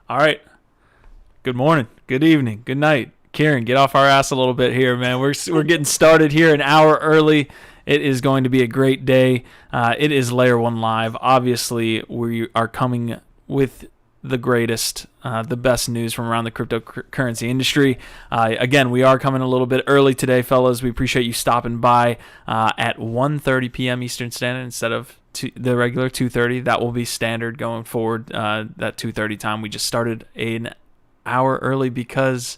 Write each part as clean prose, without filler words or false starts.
All right. Good morning. Good evening. Good night. Kieran, get off our ass a little bit here, man. We're getting started here an hour early. It is going to be a great day. It is Layer1Live. Obviously, we are coming with the greatest, the best news from around the cryptocurrency industry. Again, we are coming a little bit early today, fellas. We appreciate you stopping by at 1:30 p.m. Eastern Standard instead of the regular 2:30. That will be standard going forward. That 2:30 time. We just started an hour early because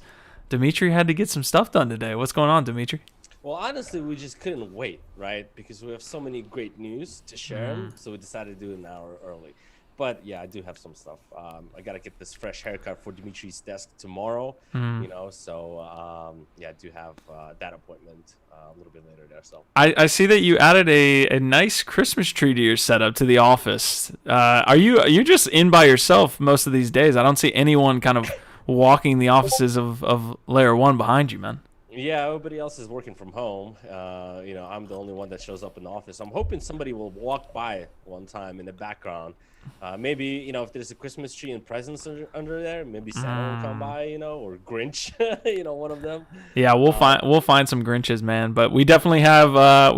Dimitri had to get some stuff done today. What's going on, Dimitri? Well, honestly, we just couldn't wait, right? Because we have so many great news to share, so we decided to do it an hour early. But yeah, I do have some stuff. I gotta get this fresh haircut for Dimitri's desk tomorrow. Yeah, I do have that appointment a little bit later there. So I see that you added a nice Christmas tree to your setup to the office. Are you just in by yourself most of these days? I don't see anyone kind of walking the offices of Layer 1 behind you, man. yeah, everybody else is working from home. I'm the only one that shows up in the office. I'm hoping somebody will walk by one time in the background. Maybe, if there's a Christmas tree and presents under there, maybe Santa will come by, or Grinch, one of them. Yeah, we'll find some Grinches, man. But we definitely have a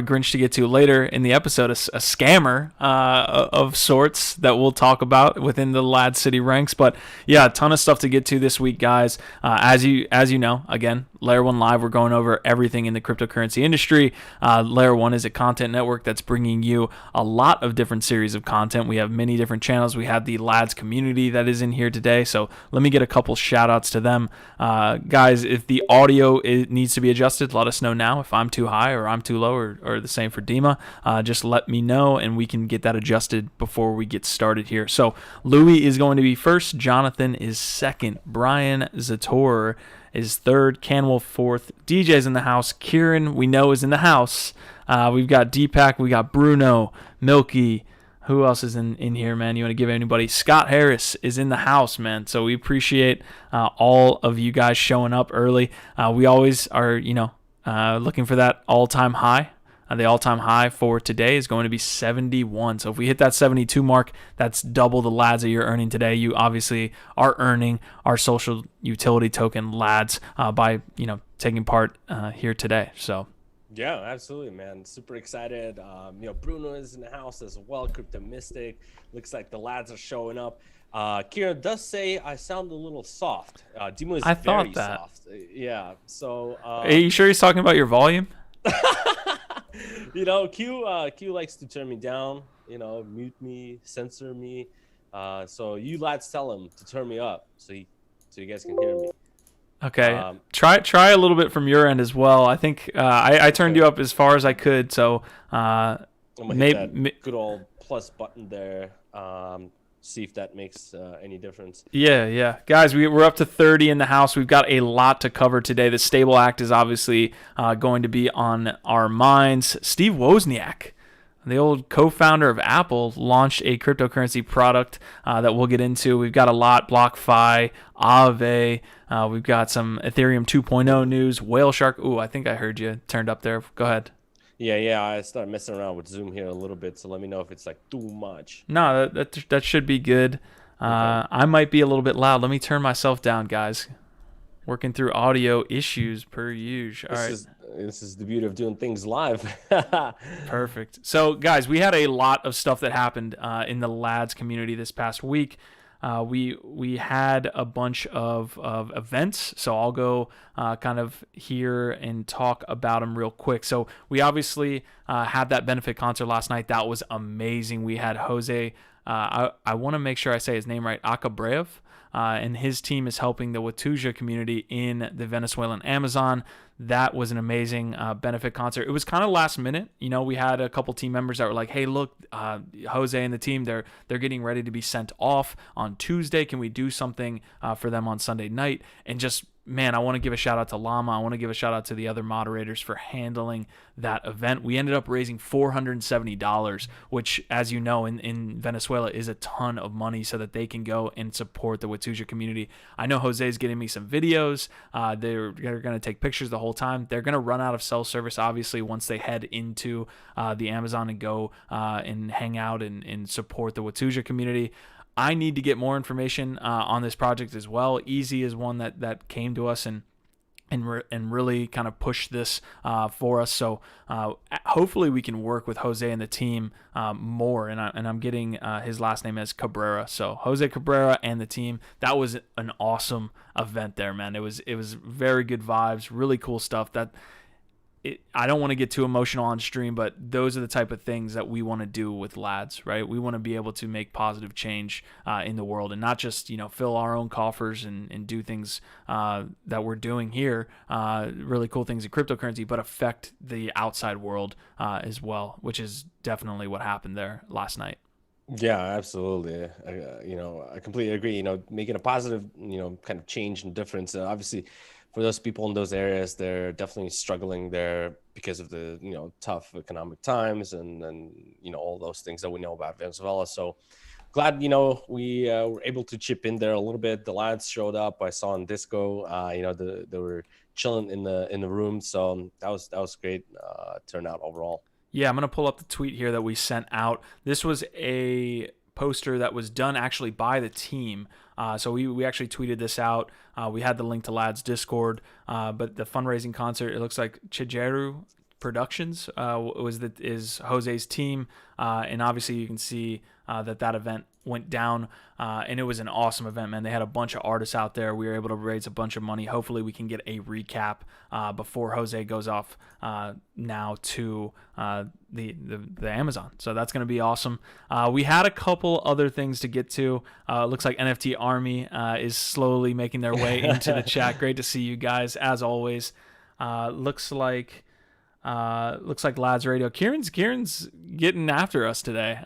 Grinch to get to later in the episode, a scammer of sorts that we'll talk about within the LADZ City ranks. But yeah, a ton of stuff to get to this week, guys. As you know, again, Layer1Live, we're going over everything in the cryptocurrency industry. Layer 1 is a content network that's bringing you a lot of different series of content. We have many different channels. We have the LADZ community that is in here today. So let me get a couple shout outs to them. Guys, if the audio needs to be adjusted, let us know now. If I'm too high or I'm too low, or the same for Dima, just let me know and we can get that adjusted before we get started here. So Louis is going to be first. Jonathan is second. Brian Zator is third. Canwell fourth. DJ's in the house. Kieran, we know, is in the house. We've got Deepak. We got Bruno, Milky. Who else is in here, man? You want to give anybody? Scott Harris is in the house, man. So we appreciate all of you guys showing up early. We always are, looking for that all-time high. The all-time high for today is going to be 71. So if we hit that 72 mark, that's double the LADs that you're earning today. You obviously are earning our social utility token LADs by taking part here today. So. Yeah, absolutely, man. Super excited. Bruno is in the house as well. Crypto Mystic. Looks like the lads are showing up. Kira does say I sound a little soft. Dimo is very soft. Yeah. So. Are you sure he's talking about your volume? Q likes to turn me down. Mute me, censor me. So you lads tell him to turn me up, so you guys can hear me. Okay, try a little bit from your end as well. I think I turned you up as far as I could, so I'm gonna hit that good old plus button there. See if that makes any difference. Yeah, guys, we're up to 30 in the house. We've got a lot to cover today. The STABLEAct is obviously going to be on our minds. Steve Wozniak, the old co-founder of Apple, launched a cryptocurrency product that we'll get into. We've got a lot: BlockFi, Aave. We've got some Ethereum 2.0 news. Whale Shark. Ooh, I think I heard you turned up there. Go ahead. Yeah. I started messing around with Zoom here a little bit, so let me know if it's like too much. No, that should be good. Okay. I might be a little bit loud. Let me turn myself down, guys. Working through audio issues per usual. All right. This is the beauty of doing things live. Perfect. So, guys, we had a lot of stuff that happened in the LADZ community this past week. We had a bunch of events, so I'll go kind of here and talk about them real quick. So we obviously had that benefit concert last night. That was amazing. We had Jose, I want to make sure I say his name right, Acabrev. And his team is helping the Wozniak community in the Venezuelan Amazon. That was an amazing benefit concert. It was kind of last minute. We had a couple team members that were like, "Hey, look, Jose and the team, they're getting ready to be sent off on Tuesday. Can we do something for them on Sunday night?" And just, man, I want to give a shout out to Llama. I want to give a shout out to the other moderators for handling that event. We ended up raising $470, which, as you know, in Venezuela is a ton of money so that they can go and support the Wozniak community. I know Jose's getting me some videos. They're going to take pictures the whole time. They're going to run out of cell service, obviously, once they head into the Amazon and go and hang out and support the Wozniak community. I need to get more information on this project as well. Easy is one that came to us and really kind of push this for us. So hopefully we can work with Jose and the team more. And I'm getting his last name as Cabrera. So Jose Cabrera and the team. That was an awesome event there, man. It was very good vibes, really cool stuff. I don't want to get too emotional on stream, but those are the type of things that we want to do with LADZ, right? We want to be able to make positive change in the world and not just, fill our own coffers and do things that we're doing here, really cool things in cryptocurrency, but affect the outside world as well, which is definitely what happened there last night. Yeah, absolutely. I completely agree. Making a positive, kind of change and difference. Obviously, for those people in those areas, they're definitely struggling there because of the, tough economic times and all those things that we know about Venezuela. So glad, we were able to chip in there a little bit. The lads showed up. I saw on Disco, they were chilling in the room. So that was great turnout overall. Yeah, I'm going to pull up the tweet here that we sent out. This was a poster that was done actually by the team. So we actually tweeted this out. We had the link to LADZ Discord, but the fundraising concert, it looks like Chijeru Productions is Jose's team, and obviously you can see that event went down, and it was an awesome event, man. They had a bunch of artists out there. We were able to raise a bunch of money. Hopefully we can get a recap before Jose goes off now to the Amazon. So that's going to be awesome. We had a couple other things to get to. Looks like NFT Army is slowly making their way into the chat. Great to see you guys as always. Looks like LADZ Radio. Kieran's getting after us today.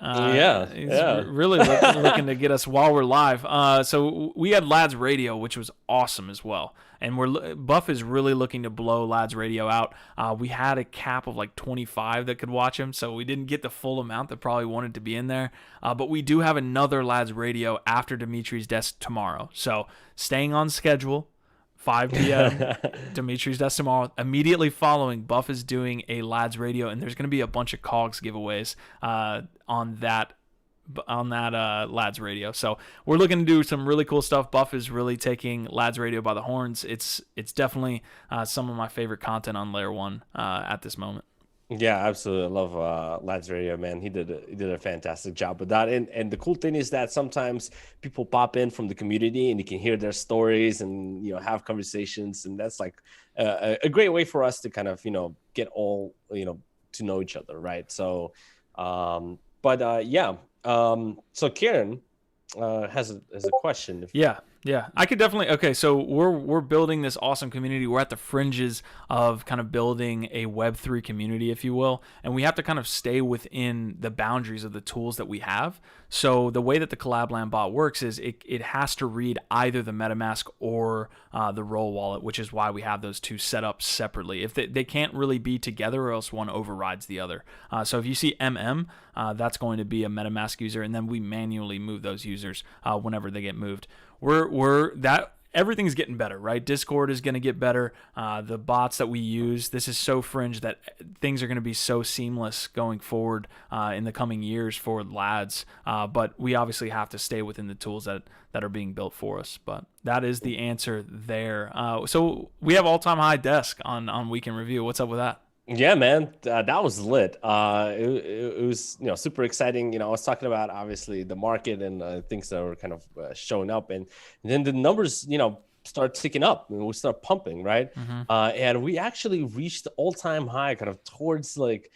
He's really looking to get us while we're live. So we had LADZ Radio, which was awesome as well. And Buff is really looking to blow LADZ Radio out. We had a cap of like 25 that could watch him, so we didn't get the full amount that probably wanted to be in there. But we do have another LADZ Radio after Dimitri's desk tomorrow. So staying on schedule. 5 p.m. Dimitri's desk tomorrow. Immediately following, Buff is doing a LADZ Radio, and there's going to be a bunch of COGS giveaways on that LADZ Radio. So we're looking to do some really cool stuff. Buff is really taking LADZ Radio by the horns. It's definitely some of my favorite content on Layer 1 at this moment. Yeah, absolutely. I love LADZ Radio, man. He did a fantastic job with that. And the cool thing is that sometimes people pop in from the community and you can hear their stories and have conversations, and that's like a great way for us to kind of get all to know each other, right? So, so Kieran has a question. Yeah, I could definitely. Okay, so we're building this awesome community. We're at the fringes of kind of building a Web3 community, if you will, and we have to kind of stay within the boundaries of the tools that we have. So the way that the Collabland bot works is it has to read either the MetaMask or the Roll wallet, which is why we have those two set up separately. If they can't really be together, or else one overrides the other. So if you see that's going to be a MetaMask user, and then we manually move those users whenever they get moved. Everything's getting better, right? Discord is going to get better. The bots that we use, this is so fringe that things are going to be so seamless going forward in the coming years for LADZ. But we obviously have to stay within the tools that are being built for us. But that is the answer there. So we have all-time high desk on Week in Review. What's up with that? Yeah, man, that was lit. It was super exciting. I was talking about obviously the market and things that were kind of showing up, and then the numbers start ticking up and we start pumping, right? Mm-hmm. And we actually reached the all-time high kind of towards like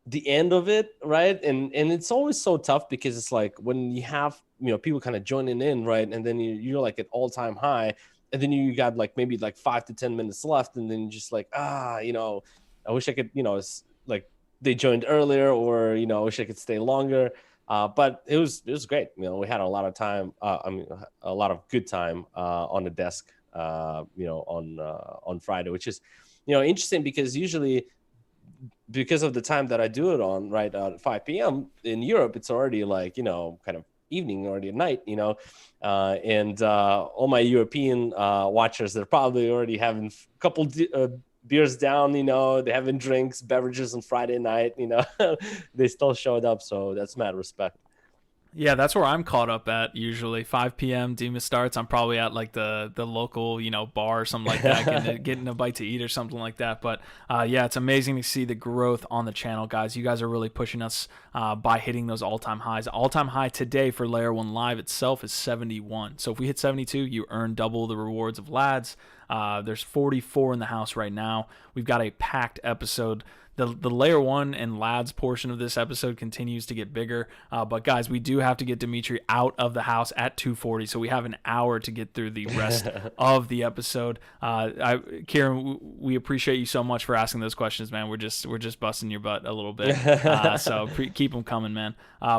the end of it, right? And it's always so tough because it's like when you have people kind of joining in, right? And then you're like at all-time high, and then you got like maybe like 5 to 10 minutes left, and then you're just like I wish I could, like they joined earlier, or I wish I could stay longer. But it was great. We had a lot of time. A lot of good time on the desk. On Friday, which is, interesting because usually, because of the time that I do it on, right at 5 p.m. in Europe, it's already like kind of evening, already at night. And all my European watchers, they're probably already having a couple beers down, they're having drinks, beverages on Friday night, they still showed up. So that's mad respect. Yeah, that's where I'm caught up at usually. 5 p.m. Dima starts. I'm probably at like the local, bar or something like that, getting a bite to eat or something like that. But yeah, it's amazing to see the growth on the channel, guys. You guys are really pushing us by hitting those all-time highs. All-time high today for Layer1Live itself is 71. So if we hit 72, you earn double the rewards of LADZ. There's 44 in the house right now. We've got a packed episode. The Layer 1 and LADZ portion of this episode continues to get bigger. But guys, we do have to get Dimitri out of the house at 2:40, so we have an hour to get through the rest of the episode. Kieran, we appreciate you so much for asking those questions, man. We're just busting your butt a little bit. So keep them coming, man.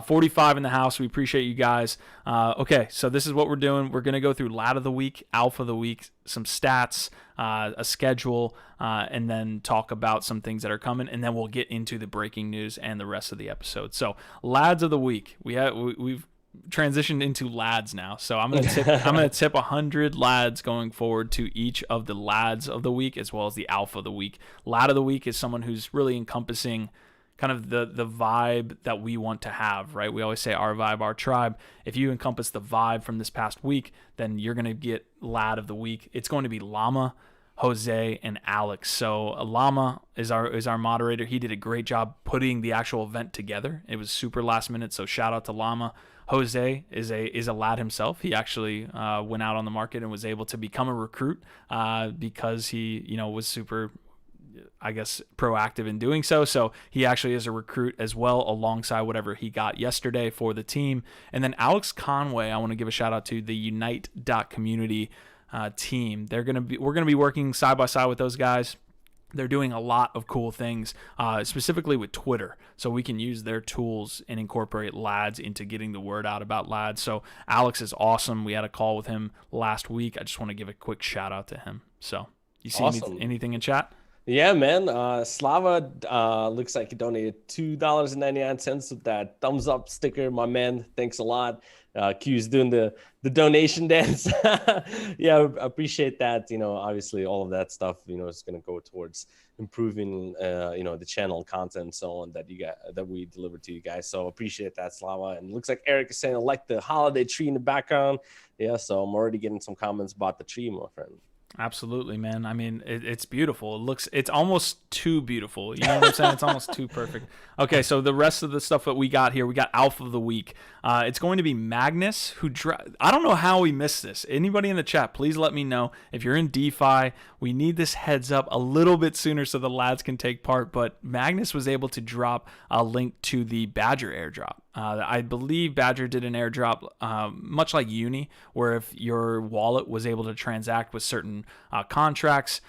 45 in the house. We appreciate you guys. Okay, so this is what we're doing. We're going to go through LAD of the week, Alpha of the week, some stats, a schedule, and then talk about some things that are coming, and then we'll get into the breaking news and the rest of the episode. So LADs of the week, we've transitioned into LADs now. So I'm gonna tip 100 LADs going forward to each of the LADs of the week as well as the Alpha of the week. LAD of the week is someone who's really encompassing kind of the vibe that we want to have, right? We always say our vibe, our tribe. If you encompass the vibe from this past week, then you're going to get LAD of the week. It's going to be Llama, Jose, and Alex. So Llama is our moderator. He did a great job putting the actual event together. It was super last minute, so shout out to Llama. Jose is a lad himself. He actually went out on the market and was able to become a recruit because he was super, I guess, proactive in doing so. So he actually is a recruit as well, alongside whatever he got yesterday for the team. And then Alex Conway, I want to give a shout out to the Unite.community team. We're going to be working side by side with those guys. They're doing a lot of cool things, specifically with Twitter. So we can use their tools and incorporate LADs into getting the word out about LADs. So Alex is awesome. We had a call with him last week. I just want to give a quick shout out to him. So you see Awesome. anything in chat? Yeah, man. Slava looks like he donated $2.99 with that thumbs up sticker. My man, thanks a lot. Q's doing the donation dance. Yeah, I appreciate that. Obviously all of that stuff, is going to go towards improving, the channel content and so on that we deliver to you guys. So appreciate that, Slava. And it looks like Eric is saying, I like the holiday tree in the background. Yeah, so I'm already getting some comments about the tree, my friend. Absolutely, man. I mean, it's beautiful. It's almost too beautiful. You know what I'm saying? It's almost too perfect. Okay, so the rest of the stuff that we got here, we got Alpha of the Week. It's going to be Magnus, who I don't know how we missed this. Anybody in the chat, please let me know. If you're in DeFi, we need this heads up a little bit sooner so the lads can take part. But Magnus was able to drop a link to the Badger airdrop. I believe Badger did an airdrop much like Uni, where if your wallet was able to transact with certain contracts,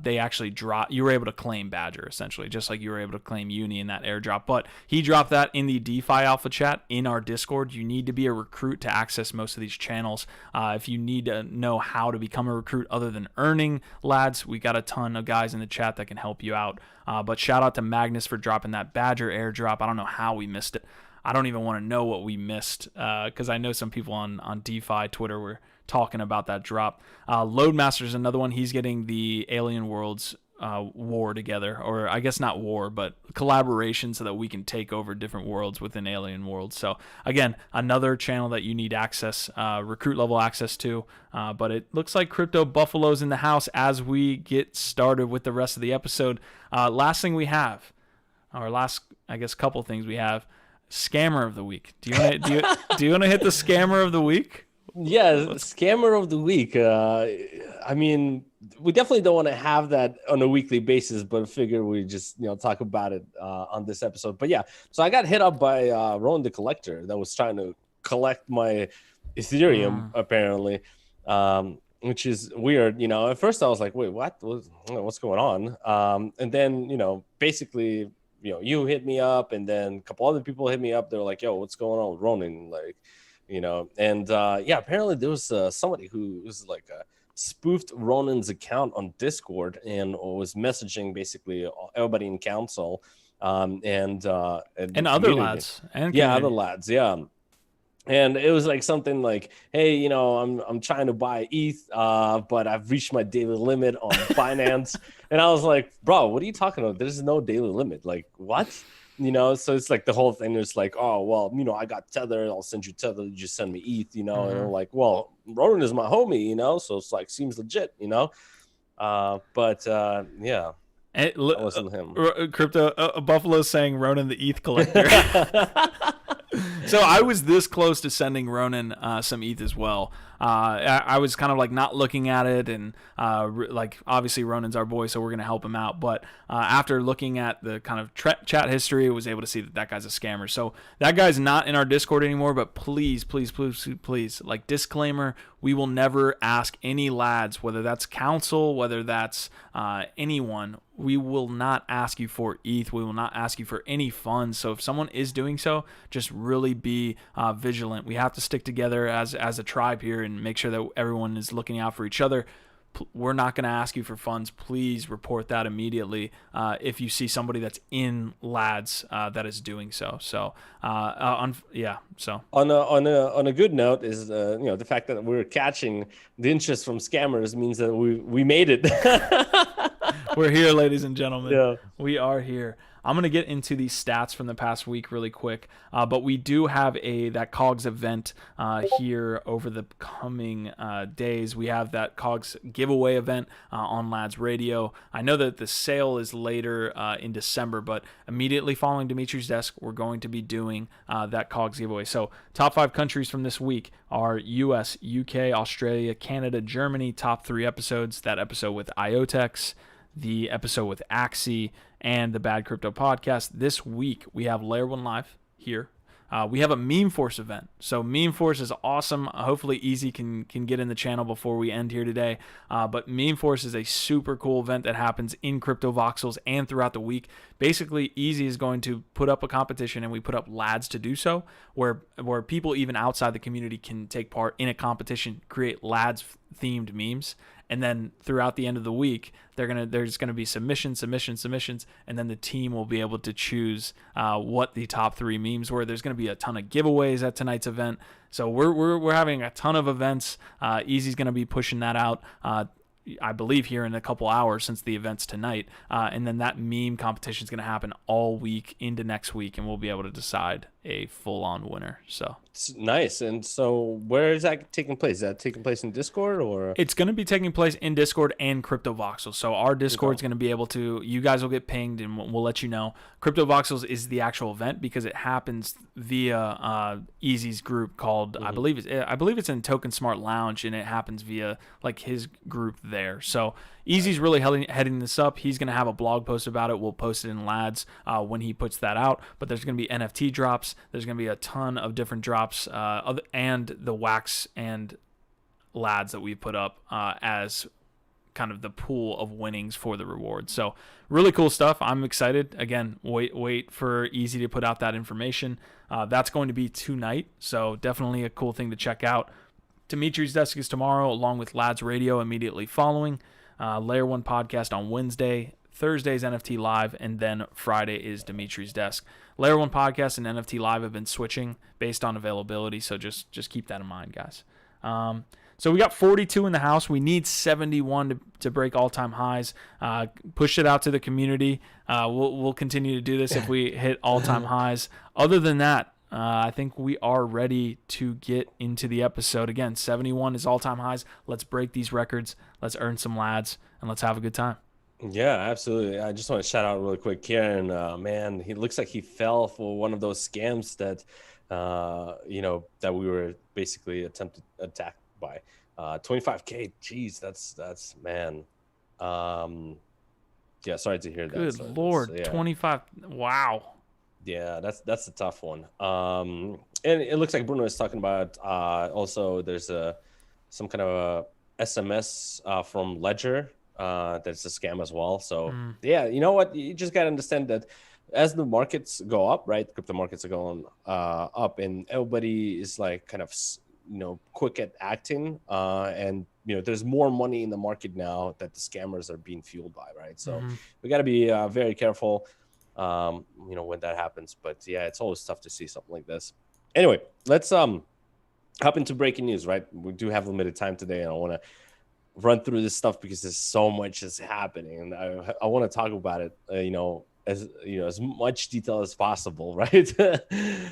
they actually you were able to claim Badger, essentially, just like you were able to claim Uni in that airdrop. But he dropped that in the DeFi Alpha chat in our Discord. You need to be a recruit to access most of these channels. If you need to know how to become a recruit other than earning, lads, we got a ton of guys in the chat that can help you out. But shout out to Magnus for dropping that Badger airdrop. I don't know how we missed it. I don't even want to know what we missed because I know some people on DeFi Twitter were talking about that drop. Loadmaster is another one. He's getting the Alien Worlds war together, or I guess not war, but collaboration, so that we can take over different worlds within Alien Worlds. So again, another channel that you need access, recruit level access to. But it looks like Crypto Buffalo's in the house as we get started with the rest of the episode. Last thing we have, or last, I guess, couple things we have. Scammer of the week. Do you want to hit the scammer of the week? Yeah, scammer of the week. I mean, we definitely don't want to have that on a weekly basis, but I figure we just talk about it on this episode. But yeah, so I got hit up by Rowan the Collector that was trying to collect my Ethereum apparently, which is weird. At first I was like, wait, what's going on? And then basically. You hit me up, and then a couple other people hit me up. They're like, yo, what's going on with Ronin? And yeah, apparently there was somebody who was like spoofed Ronin's account on Discord and was messaging basically everybody in council and other lads. Other lads. Yeah. And it was like something like, hey, I'm trying to buy ETH, but I've reached my daily limit on Binance. And I was like, bro, what are you talking about? There's no daily limit. Like, what? You know, so it's like the whole thing is like, oh well, you know, I got Tether, I'll send you Tether, you just send me ETH, you know, and I'm like, well, Ronan is my homie, you know, so it's like seems legit, you know. But yeah, that wasn't him. Crypto Buffalo saying Ronan the ETH collector. So I was this close to sending Ronan some ETH as well. I was kind of like not looking at it, and like obviously Ronan's our boy, so we're gonna help him out. But after looking at the kind of chat history, I was able to see that that guy's a scammer. So that guy's not in our Discord anymore. But please, please, please, please, like disclaimer, we will never ask any lads, whether that's council, whether that's anyone. We will not ask you for ETH. We will not ask you for any funds. So if someone is doing so, just really be vigilant. We have to stick together as a tribe here and make sure that everyone is looking out for each other. We're not going to ask you for funds. Please report that immediately if you see somebody that's in LADZ that is doing so. So yeah. So on a good note is you know, the fact that we're catching the interest from scammers means that we made it. We're here, ladies and gentlemen. Yeah. We are here. I'm going to get into these stats from the past week really quick, but we do have that COGS event here over the coming days. We have that COGS giveaway event on LADZ Radio. I know that the sale is later in December, but immediately following Dimitri's desk, we're going to be doing that COGS giveaway. So top 5 countries from this week are US, UK, Australia, Canada, Germany. Top 3 episodes, that episode with IOTEX, the episode with Axie, and the Bad Crypto Podcast. This week, we have Layer1Live here. We have a Meme Force event. So Meme Force is awesome. Hopefully Easy can get in the channel before we end here today. But Meme Force is a super cool event that happens in Crypto Voxels and throughout the week. Basically, Easy is going to put up a competition, and we put up LADs to do so, where people even outside the community can take part in a competition, create LADs-themed memes. And then throughout the end of the week, there's gonna be submissions, and then the team will be able to choose what the top 3 memes were. There's gonna be a ton of giveaways at tonight's event, so we're having a ton of events. Easy's gonna be pushing that out. I believe here in a couple hours since the event's tonight, and then that meme competition is going to happen all week into next week, and we'll be able to decide a full-on winner. So it's nice. And so where is that taking place? Is that taking place in Discord, or? It's going to be taking place in Discord and Crypto Voxels. So our Discord is going to be able to, you guys will get pinged, and we'll let you know. Crypto Voxels is the actual event because it happens via Easy's group called, I believe it's in Token Smart Lounge, and it happens via like his group there. So Easy's really heading this up. He's going to have a blog post about it. We'll post it in LADZ when he puts that out. But there's going to be NFT drops. There's going to be a ton of different drops and the wax and LADs that we put up as kind of the pool of winnings for the rewards. So really cool stuff. I'm excited. Again, wait for Easy to put out that information. That's going to be tonight. So definitely a cool thing to check out. Dimitri's desk is tomorrow, along with LADZ Radio immediately following. Layer 1 podcast on Wednesday. Thursday's NFT Live, and then Friday is Dimitri's desk. Layer 1 podcast and NFT Live have been switching based on availability, so just keep that in mind, guys. So we got 42 in the house. We need 71 to break all-time highs. Push it out to the community. We'll continue to do this if we hit all-time highs. Other than that, I think we are ready to get into the episode. Again, 71 is all-time highs. Let's break these records. Let's earn some LADs, and let's have a good time. Yeah, absolutely. I just want to shout out really quick, Kieran. Man, he looks like he fell for one of those scams that, that we were basically attacked by. 25K. Jeez, that's man. Yeah, sorry to hear that. Good Lord, yeah. 25. Wow. Yeah, that's a tough one. And it looks like Bruno is talking about also there's some kind of a SMS from Ledger that's a scam as well. So yeah, you know what? You just gotta understand that as the markets go up, right? Crypto markets are going up, and everybody is like kind of quick at acting, and there's more money in the market now that the scammers are being fueled by, right? So we got to be very careful when that happens. But yeah, it's always tough to see something like this. Anyway, let's hop into breaking news, right? We do have limited time today, and I want to run through this stuff because there's so much is happening, and I want to talk about it as as much detail as possible, right?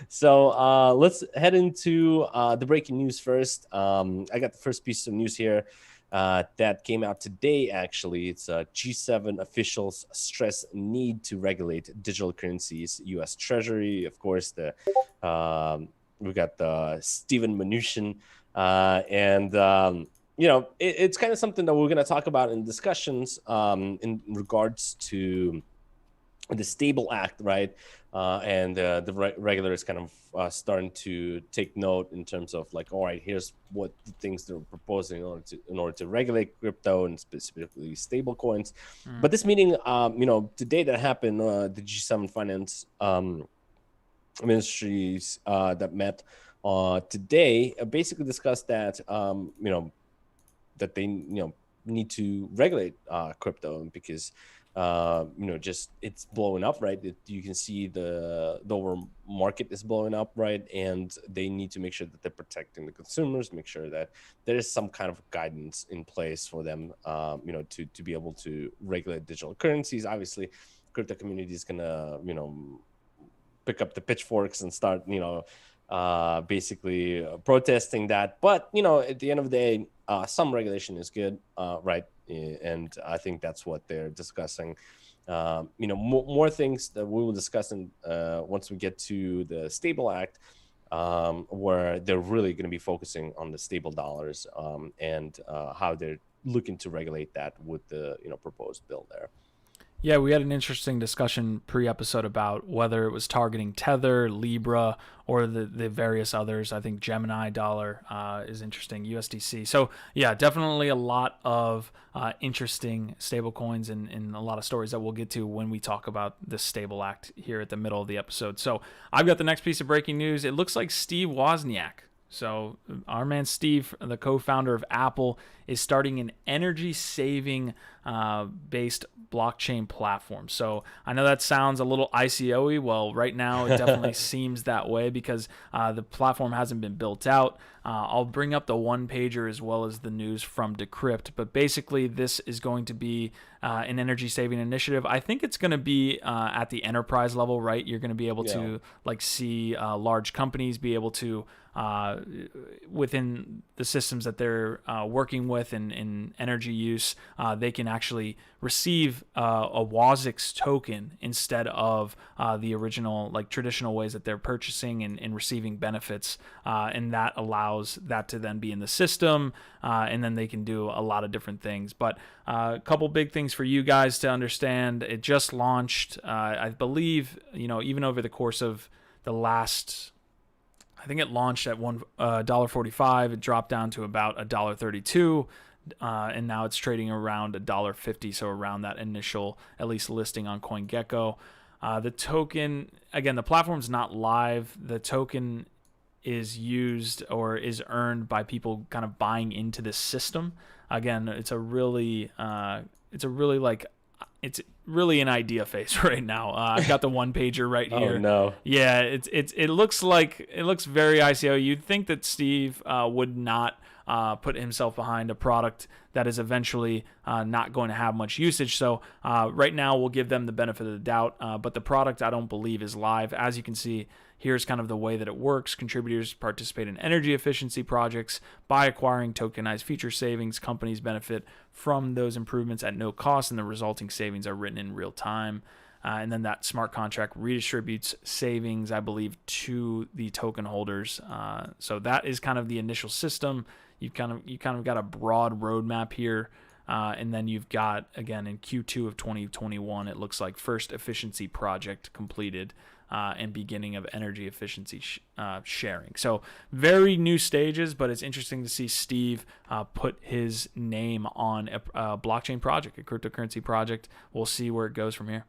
So let's head into the breaking news first. I got the first piece of news here that came out today. Actually, it's G7 officials stress need to regulate digital currencies. U.S. Treasury, of course. We got the Steven Mnuchin, and it's kind of something that we're going to talk about in discussions in regards to the STABLEAct, right? And the regulators kind of starting to take note in terms of like, all right, here's what the things they're proposing in order to regulate crypto and specifically stable coins. But this meeting, today that happened, the G7 finance ministries that met today basically discussed that, that they, need to regulate crypto because just it's blowing up, right? You can see the overall market is blowing up, right? And they need to make sure that they're protecting the consumers, make sure that there is some kind of guidance in place for them, to be able to regulate digital currencies. Obviously, crypto community is gonna, pick up the pitchforks and start, basically protesting that. But at the end of the day, some regulation is good, right? And I think that's what they're discussing. More things that we will discuss once we get to the STABLEAct, where they're really going to be focusing on the stable dollars and how they're looking to regulate that with the proposed bill there. Yeah, we had an interesting discussion pre-episode about whether it was targeting Tether, Libra, or the various others. I think Gemini dollar is interesting, USDC. So yeah, definitely a lot of interesting stable coins and a lot of stories that we'll get to when we talk about the STABLEAct here at the middle of the episode. So I've got the next piece of breaking news. It looks like Steve Wozniak, so our man Steve, the co-founder of Apple, is starting an energy-saving based blockchain platform. So I know that sounds a little ICO-y. Well, right now it definitely seems that way because the platform hasn't been built out. I'll bring up the one-pager as well as the news from Decrypt. But basically, this is going to be an energy-saving initiative. I think it's going to be at the enterprise level, right? You're going to be able to see large companies be able to within the systems that they're working with in energy use, they can actually receive a WOZX token instead of the original traditional ways that they're purchasing and receiving benefits, and that allows that to then be in the system, and then they can do a lot of different things. But a couple big things for you guys to understand. It just launched, I believe, even over the course of the last, I think it launched at $1.45. It dropped down to about $1.32, and now it's trading around $1.50. So around that initial, at least, listing on CoinGecko. The token, again, the platform's not live. The token is used or is earned by people kind of buying into this system. Again, it's really an idea phase right now. I've got the one pager right here. Oh no. Yeah, it looks very ICO. You'd think that Steve would not put himself behind a product that is eventually not going to have much usage. So right now we'll give them the benefit of the doubt, but the product I don't believe is live. As you can see, here's kind of the way that it works. Contributors participate in energy efficiency projects by acquiring tokenized future savings. Companies benefit from those improvements at no cost, and the resulting savings are written in real time. And then that smart contract redistributes savings, I believe, to the token holders. So that is kind of the initial system. You kind of got a broad roadmap here. And then you've got, again, in Q2 of 2021, it looks like first efficiency project completed and beginning of energy efficiency sharing. So very new stages, but it's interesting to see Steve put his name on a blockchain project, a cryptocurrency project. We'll see where it goes from here.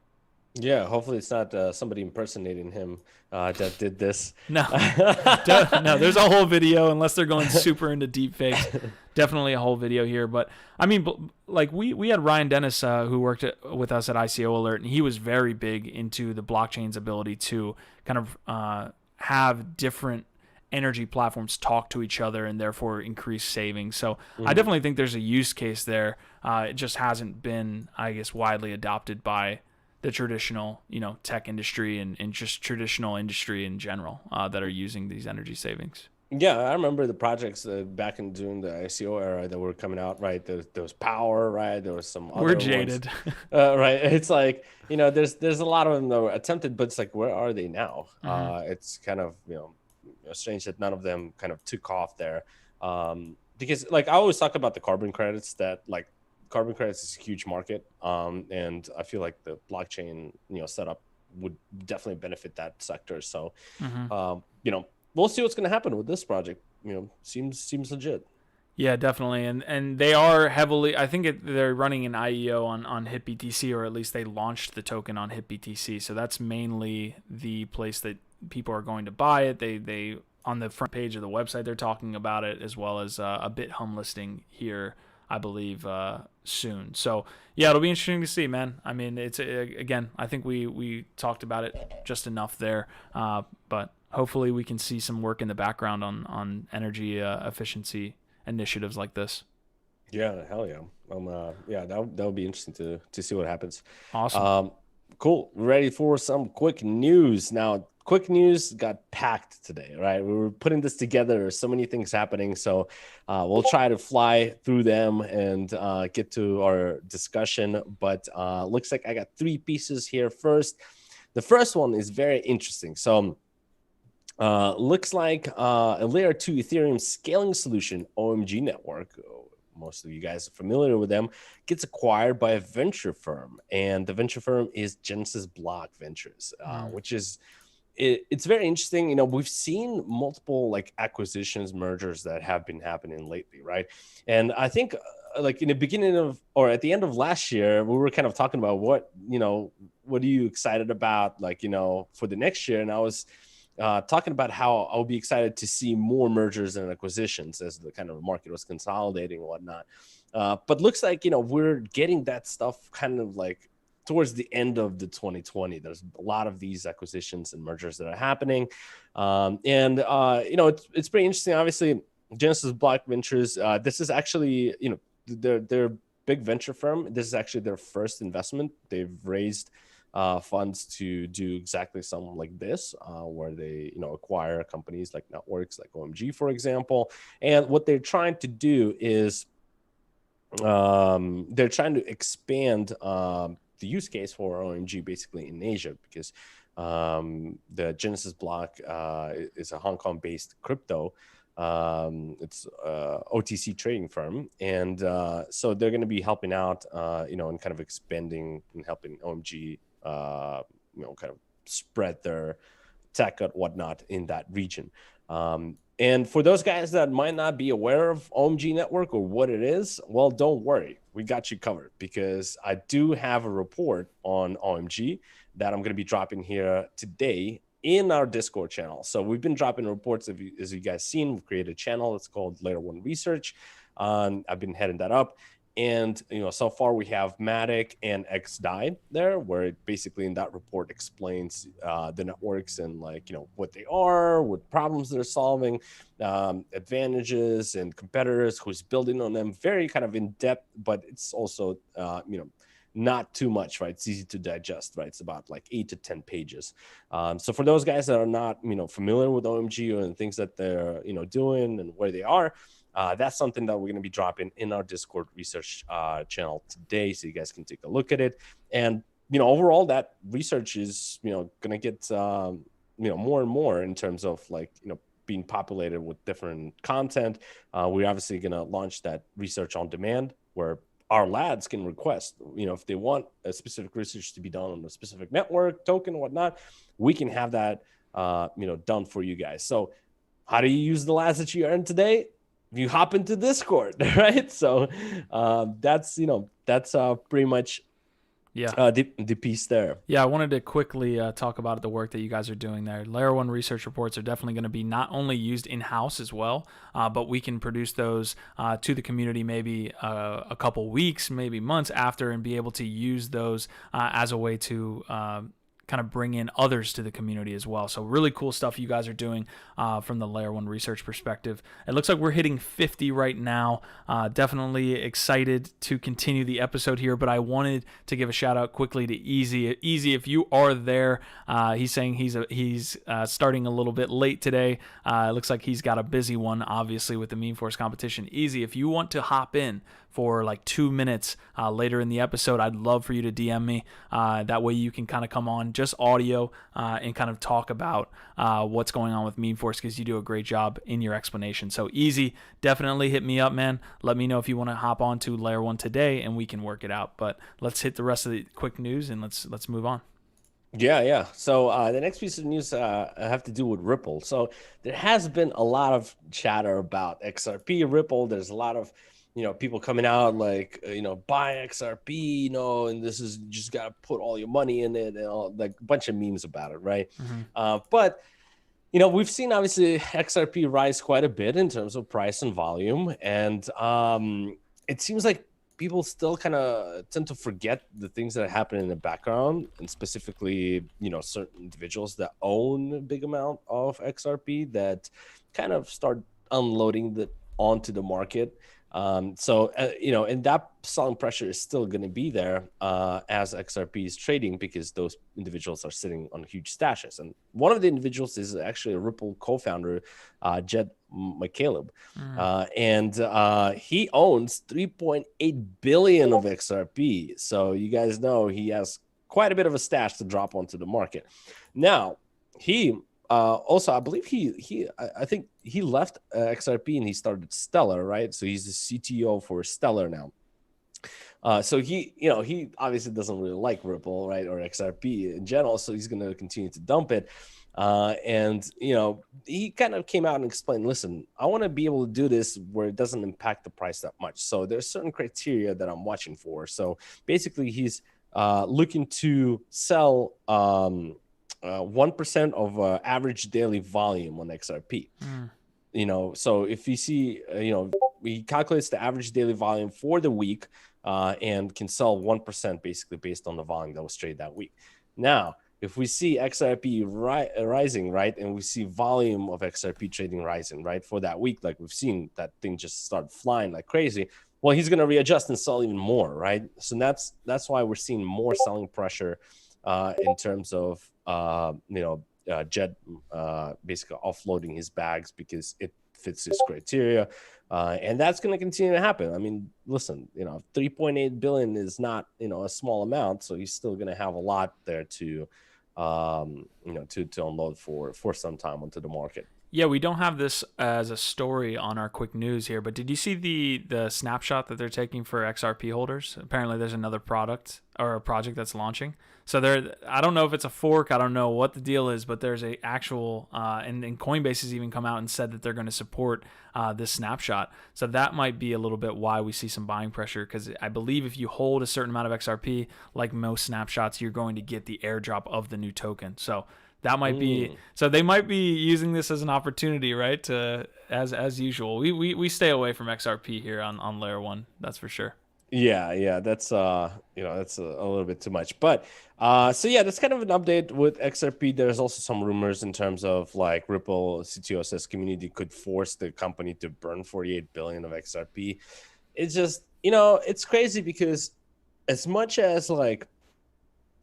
Yeah, hopefully it's not somebody impersonating him that did this. No, no, there's a whole video, unless they're going super into deep fakes. Definitely a whole video here. But I mean, we had Ryan Dennis who worked with us at ICO Alert, and he was very big into the blockchain's ability to kind of have different energy platforms talk to each other and therefore increase savings. So I definitely think there's a use case there. It just hasn't been, I guess, widely adopted by the traditional, tech industry and just traditional industry in general that are using these energy savings. Yeah, I remember the projects back in during the ICO era that were coming out, right? There was Power, right? There was some We're other ones, jaded. right? It's like, there's a lot of them that were attempted, but it's like, where are they now? It's kind of, strange that none of them kind of took off there. Because like I always talk about the carbon credits, that like carbon credits is a huge market. And I feel like the blockchain, setup would definitely benefit that sector. So, we'll see what's going to happen with this project. Seems legit. Yeah, definitely, and they are heavily. I think they're running an IEO on HitBTC, or at least they launched the token on HitBTC. So that's mainly the place that people are going to buy it. They on the front page of the website they're talking about it, as well as a BitHum listing here, I believe, soon. So yeah, it'll be interesting to see, man. I mean, it's again, I think we talked about it just enough there, but hopefully we can see some work in the background on energy efficiency initiatives like this. Yeah, hell yeah. Yeah, that would be interesting to see what happens. Awesome. Cool. Ready for some quick news. Now, quick news got packed today, right? We were putting this together. There's so many things happening. So we'll try to fly through them and get to our discussion. But looks like I got 3 pieces here. First, the first one is very interesting. So looks like a layer 2 Ethereum scaling solution, OMG Network, most of you guys are familiar with them, gets acquired by a venture firm. And the venture firm is Genesis Block Ventures, which is, it's very interesting. We've seen multiple like acquisitions, mergers that have been happening lately, right? And I think like in the beginning of, or at the end of last year, we were kind of talking about what are you excited about, like, for the next year? And I was talking about how I'll be excited to see more mergers and acquisitions as the kind of market was consolidating and whatnot. But looks like, we're getting that stuff kind of like towards the end of the 2020. There's a lot of these acquisitions and mergers that are happening. It's pretty interesting. Obviously, Genesis Block Ventures, this is actually, they're a big venture firm. This is actually their first investment. They've raised funds to do exactly something like this, where they acquire companies like networks like OMG, for example. And what they're trying to do is they're trying to expand the use case for OMG basically in Asia, because the Genesis Block is a Hong Kong based crypto. It's OTC trading firm, and so they're going to be helping out and kind of expanding and helping OMG kind of spread their tech and whatnot in that region. And for those guys that might not be aware of OMG Network or what it is, well, don't worry. We got you covered, because I do have a report on OMG that I'm going to be dropping here today in our Discord channel. So we've been dropping reports, as you guys seen. We've created a channel. It's called Layer1 Research. I've been heading that up. And, so far we have Matic and XDAI there, where it basically in that report explains the networks and what they are, what problems they're solving, advantages and competitors, who's building on them. Very kind of in depth, but it's also, not too much, right? It's easy to digest, right? It's about like 8 to 10 pages. So for those guys that are not, familiar with OMG and things that they're, doing and where they are, that's something that we're going to be dropping in our Discord research channel today, so you guys can take a look at it. And overall, that research is going to get more and more in terms of being populated with different content. We're obviously going to launch that research on demand, where our lads can request, if they want a specific research to be done on a specific network, token, whatnot, we can have that done for you guys. So how do you use the lads that you earned today? You hop into Discord, right? So that's pretty much the piece there. Yeah, I wanted to quickly talk about the work that you guys are doing there. Layer1 research reports are definitely going to be not only used in-house as well, but we can produce those to the community maybe a couple weeks, maybe months after, and be able to use those as a way to kind of bring in others to the community as well. So really cool stuff you guys are doing from the Layer 1 research perspective. It looks like we're hitting 50 right now. Definitely excited to continue the episode here, but I wanted to give a shout out quickly to Easy. Easy, if you are there, he's saying he's starting a little bit late today. It looks like he's got a busy one, obviously, with the Meme Force competition. Easy, if you want to hop in for like 2 minutes later in the episode, I'd love for you to DM me. That way you can kind of come on just audio and kind of talk about what's going on with Meme Force, because you do a great job in your explanation. So Easy, definitely hit me up, man. Let me know if you want to hop on to Layer 1 today and we can work it out. But let's hit the rest of the quick news and let's move on. Yeah. So the next piece of news have to do with Ripple. So there has been a lot of chatter about XRP, Ripple. There's a lot of people coming out like, buy XRP, and this is just got to put all your money in it, and all, like a bunch of memes about it, right? But we've seen obviously XRP rise quite a bit in terms of price and volume, and it seems like people still kind of tend to forget the things that happen in the background, and specifically, certain individuals that own a big amount of XRP that kind of start unloading onto the market. And that selling pressure is still going to be there as XRP is trading, because those individuals are sitting on huge stashes. And one of the individuals is actually a Ripple co-founder, Jed McCaleb. And he owns 3.8 billion of XRP. So you guys know he has quite a bit of a stash to drop onto the market. Now, he also, I believe I think he left XRP and he started Stellar, right? So he's the CTO for Stellar now. So he obviously doesn't really like Ripple, right, or XRP in general. So he's going to continue to dump it. And he kind of came out and explained, listen, I want to be able to do this where it doesn't impact the price that much. So there's certain criteria that I'm watching for. So basically, he's looking to sell 1% of average daily volume on XRP. So if you see, he calculates the average daily volume for the week and can sell 1% basically based on the volume that was traded that week. Now, if we see XRP rising, right, and we see volume of XRP trading rising, right, for that week, like we've seen that thing just start flying like crazy, well, he's going to readjust and sell even more, right? So that's why we're seeing more selling pressure in terms of Jed basically offloading his bags because it fits his criteria, and that's going to continue to happen. I mean, listen, 3.8 billion is not a small amount, so he's still going to have a lot there to unload for some time onto the market. Yeah, we don't have this as a story on our quick news here, but did you see the snapshot that they're taking for XRP holders? Apparently there's another product or a project that's launching. So I don't know if it's a fork, I don't know what the deal is, but there's a actual, and Coinbase has even come out and said that they're going to support this snapshot. So that might be a little bit why we see some buying pressure, because I believe if you hold a certain amount of XRP, like most snapshots, you're going to get the airdrop of the new token. So that might be, so they might be using this as an opportunity, right? To as usual, we stay away from XRP here on Layer 1. That's for sure. Yeah, that's that's a little bit too much. But so yeah, that's kind of an update with XRP. There's also some rumors in terms of like Ripple CTO says community could force the company to burn 48 billion of XRP. It's just it's crazy because as much as like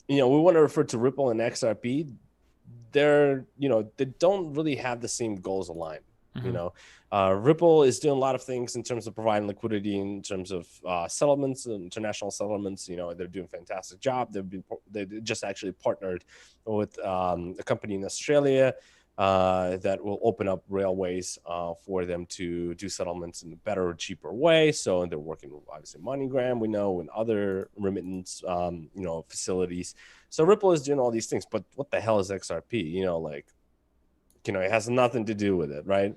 we want to refer to Ripple and XRP, they're they don't really have the same goals aligned. Ripple is doing a lot of things in terms of providing liquidity, in terms of settlements, international settlements. They're doing a fantastic job. They just actually partnered with a company in Australia that will open up railways for them to do settlements in a better, cheaper way. So they're working with obviously MoneyGram, we know, and other remittance facilities. So Ripple is doing all these things, but what the hell is XRP? It has nothing to do with it, right?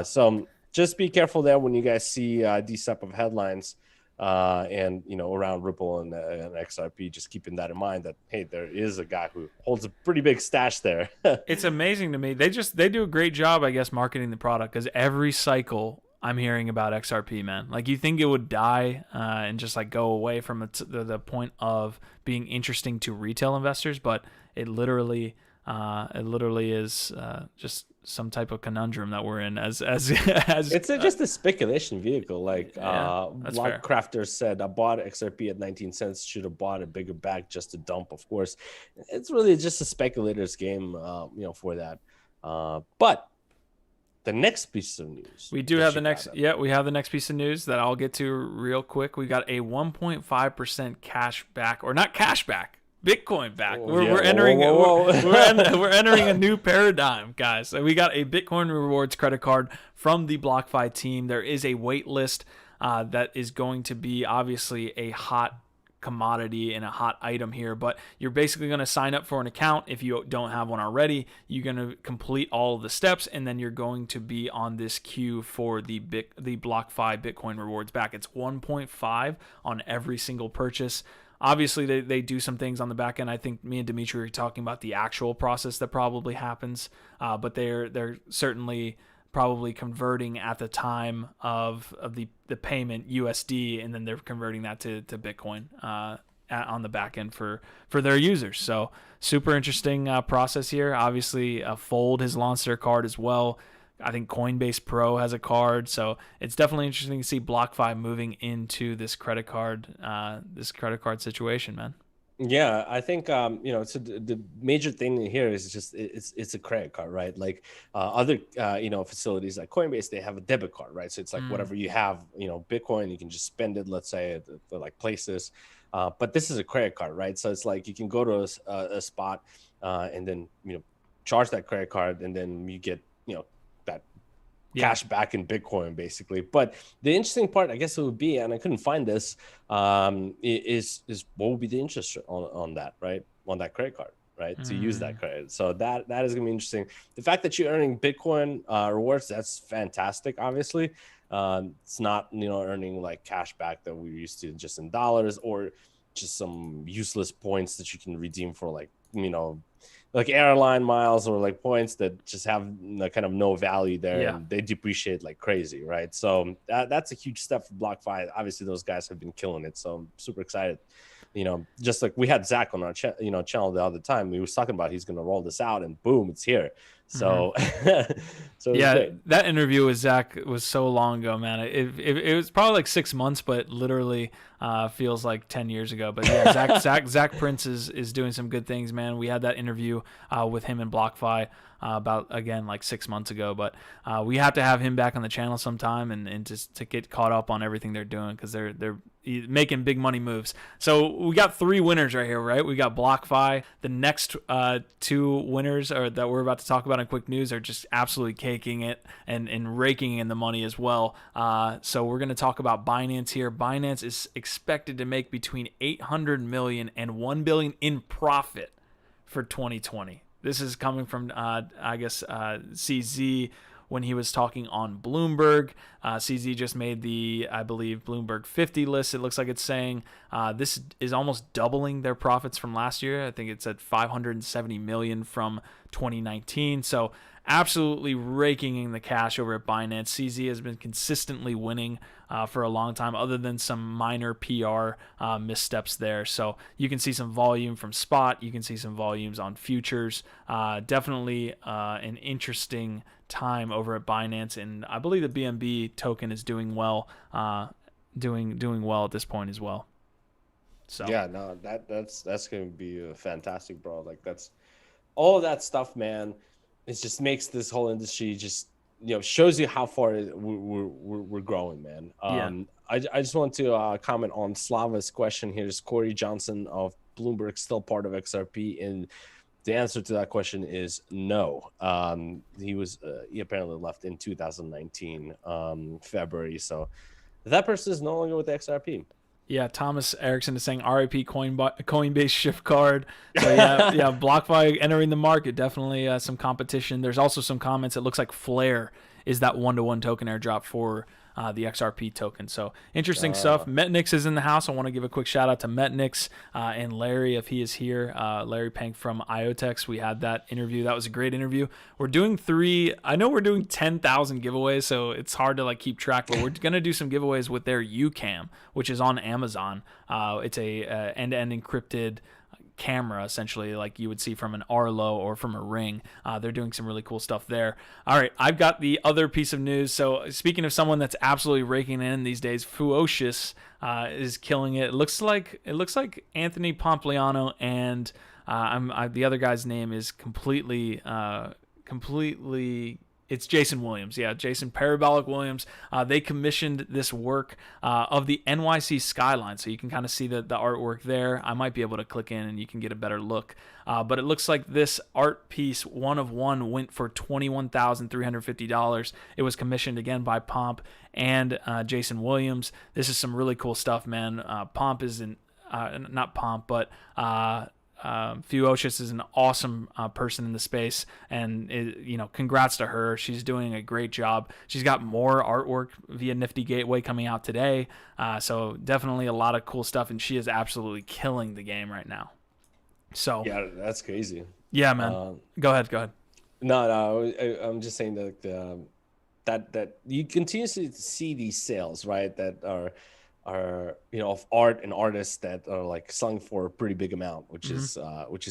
So just be careful there when you guys see these type of headlines and around Ripple and XRP. Just keeping that in mind that hey, there is a guy who holds a pretty big stash there. It's amazing to me. They do a great job, I guess, marketing the product, because every cycle I'm hearing about XRP, man. Like, you think it would die and just like go away from the point of being interesting to retail investors, but it literally is just some type of conundrum that we're in as It's just a speculation vehicle. Like fair. Crafter said, I bought XRP at 19 cents, should have bought a bigger bag just to dump. Of course, it's really just a speculator's game, for that. But the next piece of news. We do have the next. Yeah, we have the next piece of news that I'll get to real quick. We got a 1.5% cash back, or not cash back, Bitcoin back. We're entering we're entering a new paradigm, guys. So we got a Bitcoin rewards credit card from the BlockFi team. There is a wait list that is going to be obviously a hot commodity and a hot item here, but you're basically going to sign up for an account. If you don't have one already, you're going to complete all of the steps, and then you're going to be on this queue for the BlockFi Bitcoin rewards back. It's 1.5 on every single purchase. Obviously, they do some things on the back end. I think me and Dimitri are talking about the actual process that probably happens, but they're certainly probably converting at the time of the payment USD, and then they're converting that to Bitcoin on the back end for their users. So super interesting process here. Obviously, Fold has launched their card as well. I think Coinbase Pro has a card, so it's definitely interesting to see BlockFi moving into this credit card situation, man. Yeah, I think so the major thing here is just it's a credit card, right? Like other facilities like Coinbase, they have a debit card, right? So it's like whatever you have, Bitcoin, you can just spend it. Let's say at like places, but this is a credit card, right? So it's like you can go to a spot and then charge that credit card, and then you get that cash back in Bitcoin, basically. But the interesting part, I guess it would be, and I couldn't find this, is what would be the interest on that, right? On that credit card, right? To use that credit. So that is going to be interesting. The fact that you're earning Bitcoin rewards, that's fantastic, obviously. It's not, earning like cash back that we're used to just in dollars, or just some useless points that you can redeem for like, like airline miles, or like points that just have kind of no value there, and they depreciate like crazy, right? So that's a huge step for BlockFi. Obviously, those guys have been killing it, so I'm super excited. Just like we had Zach on our channel the other time, we was talking about he's going to roll this out, and boom, it's here. So, so that interview with Zach was so long ago, man. It was probably like 6 months, but literally feels like 10 years ago. But yeah, Zach Prince is doing some good things, man. We had that interview with him and BlockFi about, again, like 6 months ago. But we have to have him back on the channel sometime and just to get caught up on everything they're doing, because they're making big money moves. So we got 3 winners right here, right? We got BlockFi. The next 2 winners that we're about to talk about in quick news are just absolutely caking it and raking in the money as well. So we're going to talk about Binance here. Binance is expected to make between 800 million and 1 billion in profit for 2020. This is coming from, CZ when he was talking on Bloomberg. CZ just made the, I believe, Bloomberg 50 list. It looks like it's saying this is almost doubling their profits from last year. I think it's at 570 million from 2019. So absolutely raking in the cash over at Binance. CZ has been consistently winning for a long time, other than some minor PR missteps there. So you can see some volume from spot. You can see some volumes on futures. Definitely an interesting time over at Binance, and I believe the BNB token is doing well, doing well at this point as well. So yeah, no, that's gonna be fantastic, bro. Like that's all of that stuff, man. It just makes this whole industry just shows you how far we're growing, man. I just want to comment on Slava's question here. Is Corey Johnson of Bloomberg still part of XRP? And the answer to that question is no. He apparently left in 2019 February. So that person is no longer with XRP. Yeah, Thomas Erickson is saying RIP Coinbase shift card. So yeah, BlockFi entering the market. Definitely some competition. There's also some comments. It looks like Flare is that 1-to-1 token airdrop for the XRP token. So interesting stuff. Metnix is in the house. I want to give a quick shout out to Metnix and Larry if he is here. Larry Pank from IoTex. We had that interview. That was a great interview. We're doing I know we're doing 10,000 giveaways, so it's hard to like keep track, but we're going to do some giveaways with their UCam, which is on Amazon. It's a end-to-end encrypted camera, essentially, like you would see from an Arlo or from a Ring. They're doing some really cool stuff there. All right, I've got the other piece of news. So speaking of someone that's absolutely raking in these days, Fewocious is killing it. It looks like Anthony Pompliano and the other guy's name is completely it's Jason Williams. Yeah, Jason Parabolic Williams. They commissioned this work of the NYC skyline. So you can kind of see the artwork there. I might be able to click in and you can get a better look. But it looks like this art piece, one of one, went for $21,350. It was commissioned again by Pomp and Jason Williams. This is some really cool stuff, man. Pomp is not Pomp, but Fewocious is an awesome person in the space, and congrats to her. She's doing a great job. She's got more artwork via Nifty Gateway coming out today, so definitely a lot of cool stuff, and she is absolutely killing the game right now. So yeah, that's crazy. Yeah, man. Go ahead. No, I'm just saying that you continuously see these sales, right, that are of art and artists that are like selling for a pretty big amount, which is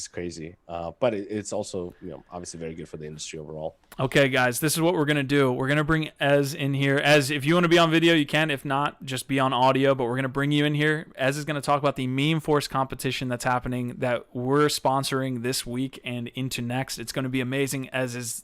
crazy. But it's also obviously very good for the industry overall. Okay, guys, this is what we're gonna do. We're gonna bring Ez in here. Ez, if you want to be on video, you can. If not, just be on audio. But we're gonna bring you in here. Ez is gonna talk about the meme force competition that's happening that we're sponsoring this week and into next. It's gonna be amazing. Ez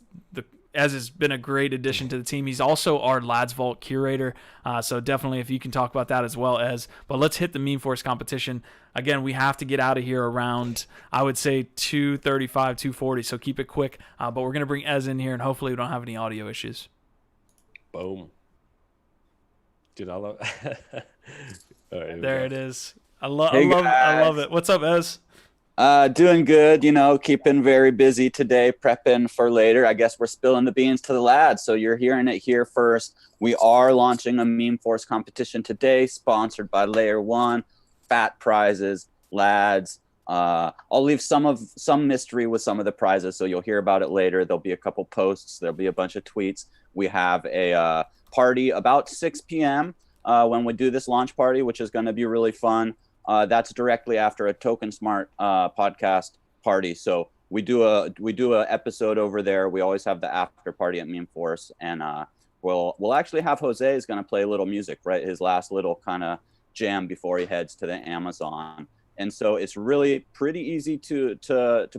has been a great addition to the team. He's also our LADZ Vault curator, so definitely if you can talk about that as well as. But let's hit the meme force competition. Again, we have to get out of here around, I would say, 2:35, 2:40, so keep it quick. But we're going to bring Ez in here, and hopefully we don't have any audio issues. Boom. Dude, I love All right, there it is. I love it. What's up, Ez? Doing good, keeping very busy today, prepping for later. I guess we're spilling the beans to the lads, so you're hearing it here first. We are launching a meme force competition today, sponsored by Layer1. Fat prizes, lads. I'll leave some mystery with some of the prizes, so you'll hear about it later. There'll be a couple posts. There'll be a bunch of tweets. We have a party about 6 p.m. When we do this launch party, which is going to be really fun. That's directly after a Token Smart podcast party. So we do a episode over there. We always have the after party at Meme Force, and we'll actually have Jose is going to play a little music, right? His last little kind of jam before he heads to the Amazon. And so it's really pretty easy to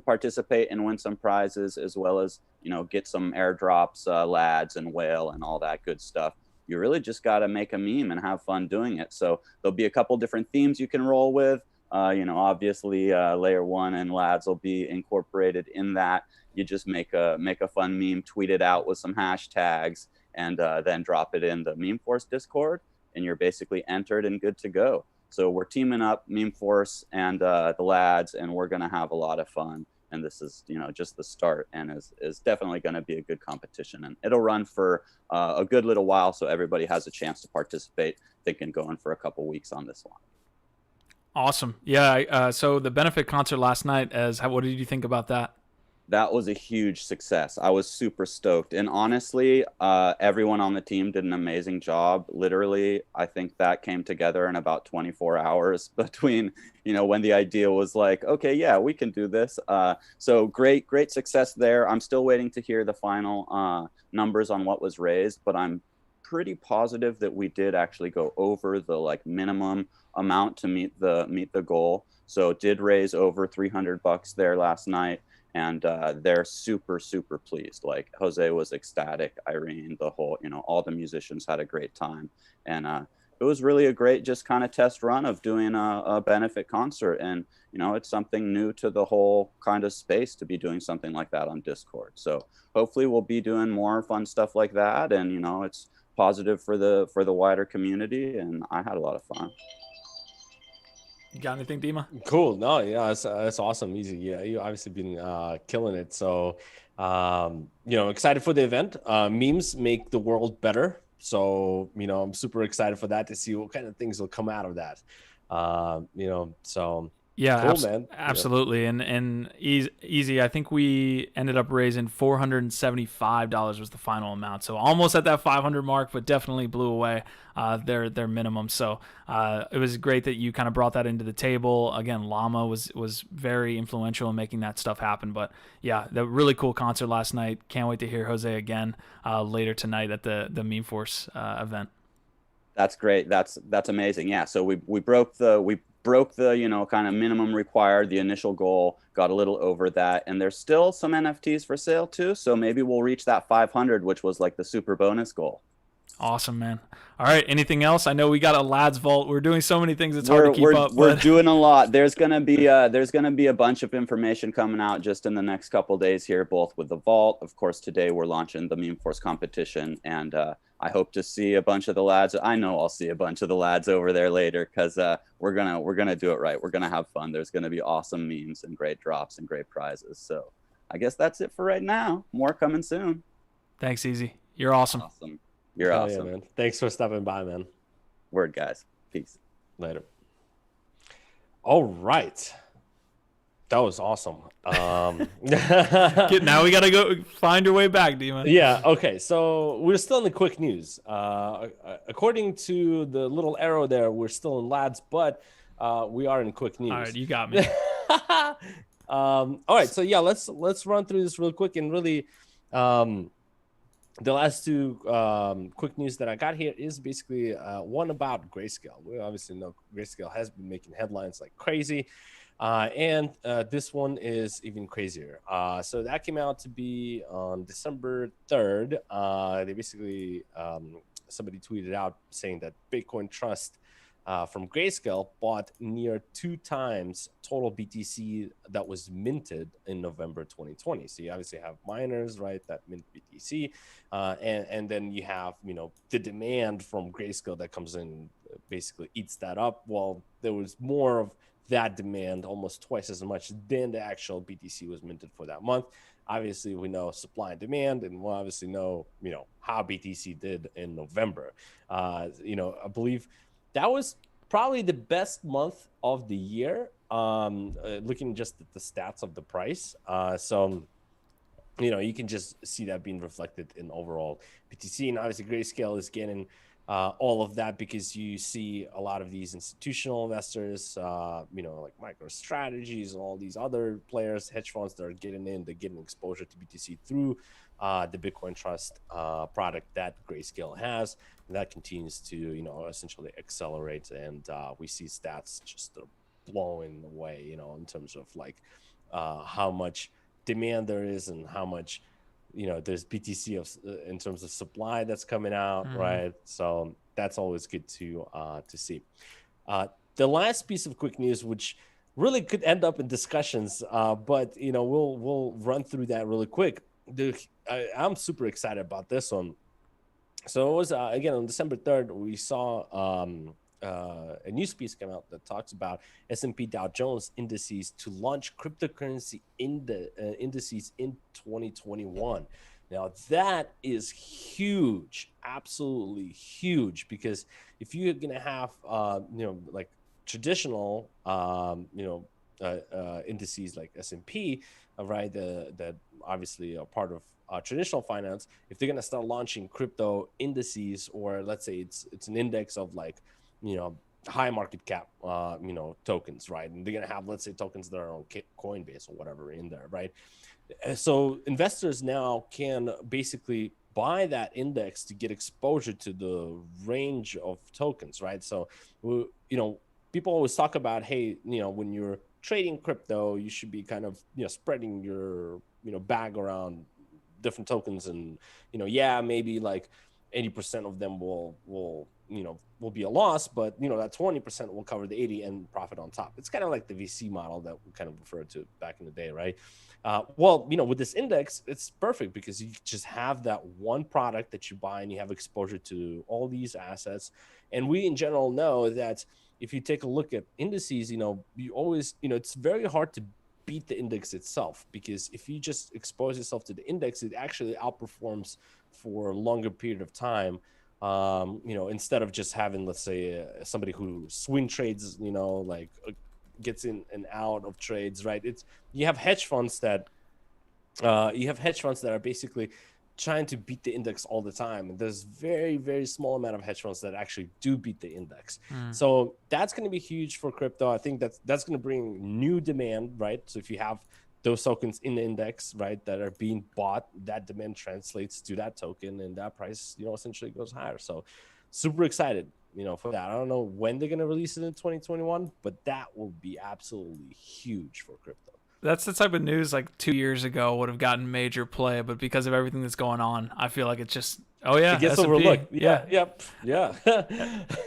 participate and win some prizes, as well as get some airdrops, lads and whale and all that good stuff. You really just got to make a meme and have fun doing it. So there'll be a couple different themes you can roll with. Obviously Layer1 and lads will be incorporated in that. You just make a fun meme, tweet it out with some hashtags, and then drop it in the Meme Force Discord, and you're basically entered and good to go. So we're teaming up, Meme Force and the lads, and we're going to have a lot of fun. And this is, just the start, and is definitely going to be a good competition. And it'll run for a good little while, so everybody has a chance to participate. Thinking going for a couple weeks on this one. Awesome. Yeah. So the benefit concert last night, what did you think about that? That was a huge success. I was super stoked. And honestly, everyone on the team did an amazing job. Literally, I think that came together in about 24 hours between, when the idea was like, okay, yeah, we can do this. So great success there. I'm still waiting to hear the final numbers on what was raised, but I'm pretty positive that we did actually go over the minimum amount to meet the goal. So did raise over $300 there last night. And they're super, super pleased. Like Jose was ecstatic, Irene, the whole, all the musicians had a great time. And it was really a great just kind of test run of doing a benefit concert. And, it's something new to the whole kind of space to be doing something like that on Discord. So hopefully we'll be doing more fun stuff like that. And, it's positive for the wider community. And I had a lot of fun. You got anything, Dima? Cool. No, yeah, that's awesome. Easy. Yeah, you obviously been killing it. So, excited for the event. Memes make the world better. So, I'm super excited for that to see what kind of things will come out of that. So Yeah, cool, man. absolutely. And easy. I think we ended up raising $475 was the final amount. So almost at that 500 mark, but definitely blew away their minimum. So it was great that you kind of brought that into the table. Again, Llama was very influential in making that stuff happen. But yeah, the really cool concert last night. Can't wait to hear Jose again later tonight at the Meme Force event. That's great. That's amazing. Yeah. So we broke the kind of minimum required, the initial goal, got a little over that, and there's still some NFTs for sale too. So maybe we'll reach that 500, which was like the super bonus goal. Awesome, man. All right. Anything else? I know we got a LADZ vault. We're doing so many things. It's hard to keep up. We're doing a lot. There's gonna be a bunch of information coming out just in the next couple days here, both with the vault. Of course, today we're launching the Meme Force competition, and I hope to see a bunch of the lads. I know I'll see a bunch of the lads over there later because we're gonna do it right. We're gonna have fun. There's gonna be awesome memes and great drops and great prizes. So I guess that's it for right now. More coming soon. Thanks, Easy. You're awesome. Awesome. You're awesome. Yeah, man. Thanks for stopping by, man. Word, guys. Peace. Later. All right. That was awesome. Now we got to go find your way back, Dima. Yeah. Okay. So we're still in the quick news. According to the little arrow there, we're still in LADZ, but we are in quick news. All right. You got me. All right. So yeah, let's run through this real quick and really, the last two quick news that I got here is basically one about Grayscale. We obviously know Grayscale has been making headlines like crazy. And this one is even crazier. So that came out to be on December 3rd. They basically, somebody tweeted out saying that Bitcoin Trust from Grayscale bought near 2 times total BTC that was minted in November 2020. So you obviously have miners, right, that mint BTC, and then you have, the demand from Grayscale that comes in, basically eats that up. Well, there was more of that demand, almost twice as much than the actual BTC was minted for that month. Obviously, we know supply and demand, and we'll obviously know, how BTC did in November. I believe that was probably the best month of the year, looking just at the stats of the price. So you can just see that being reflected in overall BTC. And obviously, Grayscale is getting all of that because you see a lot of these institutional investors, like MicroStrategies and all these other players, hedge funds that are they're getting exposure to BTC through the Bitcoin Trust product that Grayscale has. And that continues to, essentially accelerate. And we see stats just blowing away, in terms of like how much demand there is and how much there's BTC in terms of supply that's coming out, right? So that's always good to see. The last piece of quick news, which really could end up in discussions, but we'll run through that really quick. I'm super excited about this one. So it was again on December 3rd, we saw a news piece come out that talks about S&P Dow Jones indices to launch cryptocurrency indices in 2021. Now that is huge, absolutely huge, because if you're gonna have like traditional indices like S&P, right, that obviously are part of traditional finance, if they're gonna start launching crypto indices, or let's say it's an index of like high market cap, tokens, right? And they're going to have, let's say, tokens that are on Coinbase or whatever in there, right? So investors now can basically buy that index to get exposure to the range of tokens, right? So, people always talk about, hey, when you're trading crypto, you should be kind of, spreading your, bag around different tokens, and, maybe like 80% of them will be a loss, but that 20% will cover the 80 and profit on top. It's kind of like the VC model that we kind of referred to back in the day, right? With this index, it's perfect because you just have that one product that you buy and you have exposure to all these assets. And we in general know that if you take a look at indices, you always, it's very hard to beat the index itself, because if you just expose yourself to the index, it actually outperforms for a longer period of time Instead of just having, let's say, somebody who swing trades, like gets in and out of trades, right? You have hedge funds that are basically trying to beat the index all the time, and there's very, very small amount of hedge funds that actually do beat the index. So that's going to be huge for crypto. I think that's going to bring new demand, right? So if you have those tokens in the index, right, that are being bought, that demand translates to that token, and that price, essentially goes higher. So super excited, for that. I don't know when they're going to release it in 2021, but that will be absolutely huge for crypto. That's the type of news like 2 years ago would have gotten major play, but because of everything that's going on, I feel like it's just It gets S&P, overlooked. Yeah.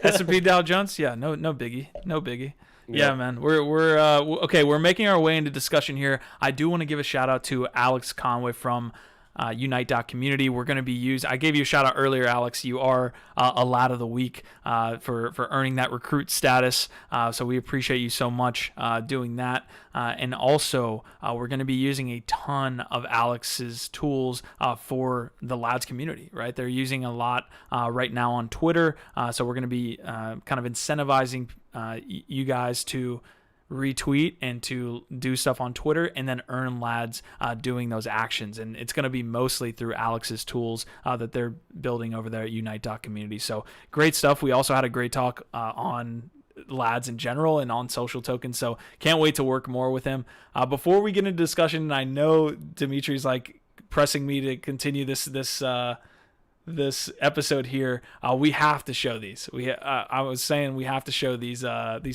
S&P Dow Jones, no biggie. Yeah, man. We're okay. We're making our way into discussion here. I do want to give a shout out to Alex Conway from Unite.community. We're going to be I gave you a shout out earlier, Alex. You are a lad of the week for earning that recruit status. So we appreciate you so much doing that. And also, we're going to be using a ton of Alex's tools for the LADZ community, right? They're using a lot right now on Twitter. So we're going to be kind of incentivizing you guys to retweet and to do stuff on Twitter and then earn LADZ doing those actions. And it's going to be mostly through Alex's tools that they're building over there at Unite.community. So great stuff. We also had a great talk on LADZ in general and on social tokens. So can't wait to work more with him. Before we get into discussion, and I know Dimitri's like pressing me to continue this episode here, we have to show these. I was saying we have to show these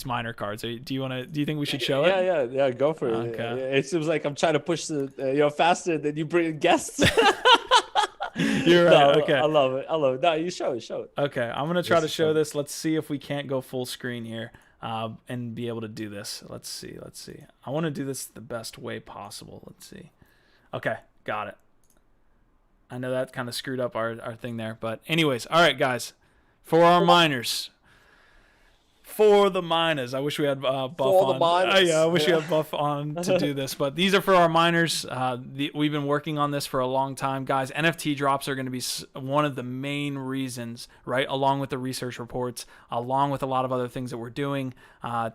miner cards. Do you think we should show it? Yeah, go for it. Okay. It seems like I'm trying to push the faster than you bring guests. You're right. No, Okay. I love it. No, you show it. Okay, I'm gonna try to show this. Let's see if we can't go full screen here and be able to do this. Let's see. I want to do this the best way possible. Let's see. Okay, got it. I know that kind of screwed up our thing there. But anyways, all right, guys. For our miners. For the miners. I wish we had Buff on. I wish we had Buff on to do this. But these are for our miners. We've been working on this for a long time. Guys, NFT drops are going to be one of the main reasons, right, along with the research reports, along with a lot of other things that we're doing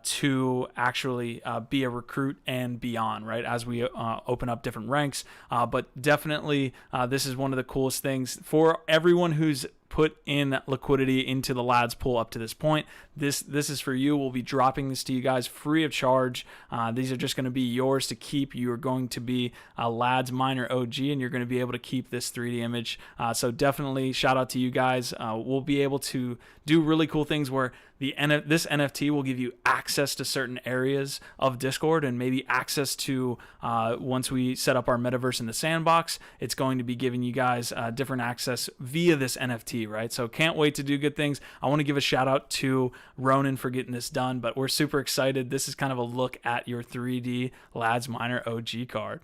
to actually be a recruit and beyond, right, as we open up different ranks. But definitely this is one of the coolest things for everyone who's put in liquidity into the LADZ pool up to this point. This is for you. We'll be dropping this to you guys free of charge. These are just going to be yours to keep. You are going to be a LADZ miner OG, and you're going to be able to keep this 3D image. So definitely shout out to you guys. We'll be able to do really cool things where this NFT will give you access to certain areas of Discord and maybe access to, once we set up our metaverse in the sandbox, it's going to be giving you guys different access via this NFT, right? So can't wait to do good things. I want to give a shout out to Ronan for getting this done, but we're super excited. This is kind of a look at your 3D LADZ Miner OG card.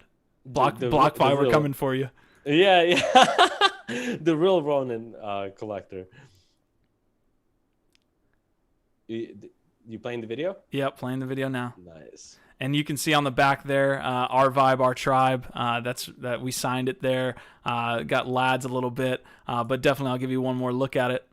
BlockFi, we're coming for you. Yeah. The real Ronan collector. You playing the video? Yep, playing the video now. Nice. And you can see on the back there, our vibe, our tribe. That we signed it there. Got LADZ a little bit, but definitely I'll give you one more look at it.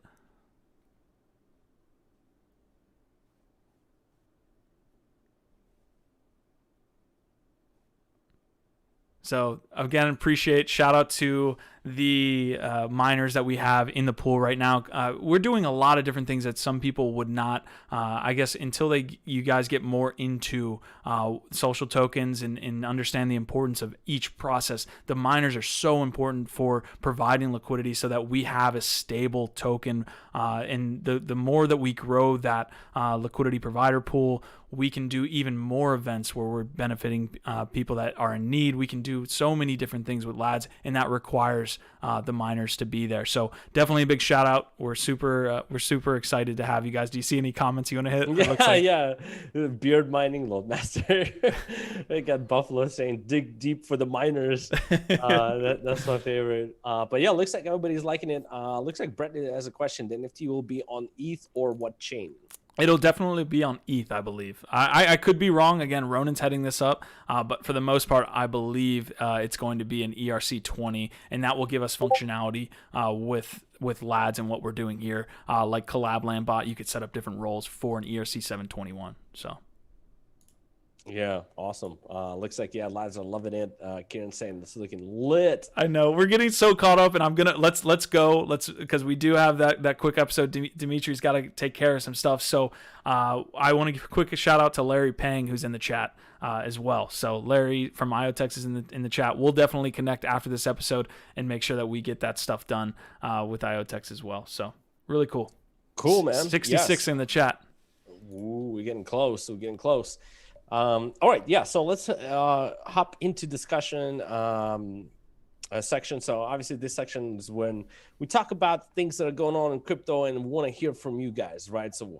So again, shout out to the miners that we have in the pool right now. We're doing a lot of different things that some people would not, I guess, until you guys get more into social tokens and understand the importance of each process. The miners are so important for providing liquidity so that we have a stable token. And the more that we grow that liquidity provider pool, we can do even more events where we're benefiting people that are in need. We can do so many different things with LADZ, and that requires the miners to be there. So definitely a big shout out. We're super excited to have you guys. Do you see any comments you want to hit? Yeah. Beard mining Loadmaster. They got Buffalo saying dig deep for the miners. That's my favorite. But yeah, looks like everybody's liking it. Looks like Brett has a question. The NFT will be on ETH or what chain? It'll definitely be on ETH, I believe. I could be wrong. Again, Ronan's heading this up, but for the most part, I believe it's going to be an ERC20, and that will give us functionality with LADZ and what we're doing here. Like Collab Land Bot, you could set up different roles for an ERC721. So. Yeah, awesome. Looks like lads are loving it. Kieran saying this is looking lit. I know we're getting so caught up, and I'm gonna let's go because we do have that quick episode. Dimitri's got to take care of some stuff, so I want to give a quick shout out to Larry Pang, who's in the chat as well. So Larry from IoTex is in the chat. We'll definitely connect after this episode and make sure that we get that stuff done with IoTex as well. So really cool. Cool, man. 66 in the chat. Ooh, we're getting close. We're getting close. All right, yeah. So let's hop into discussion section. So obviously, this section is when we talk about things that are going on in crypto, and we want to hear from you guys, right? So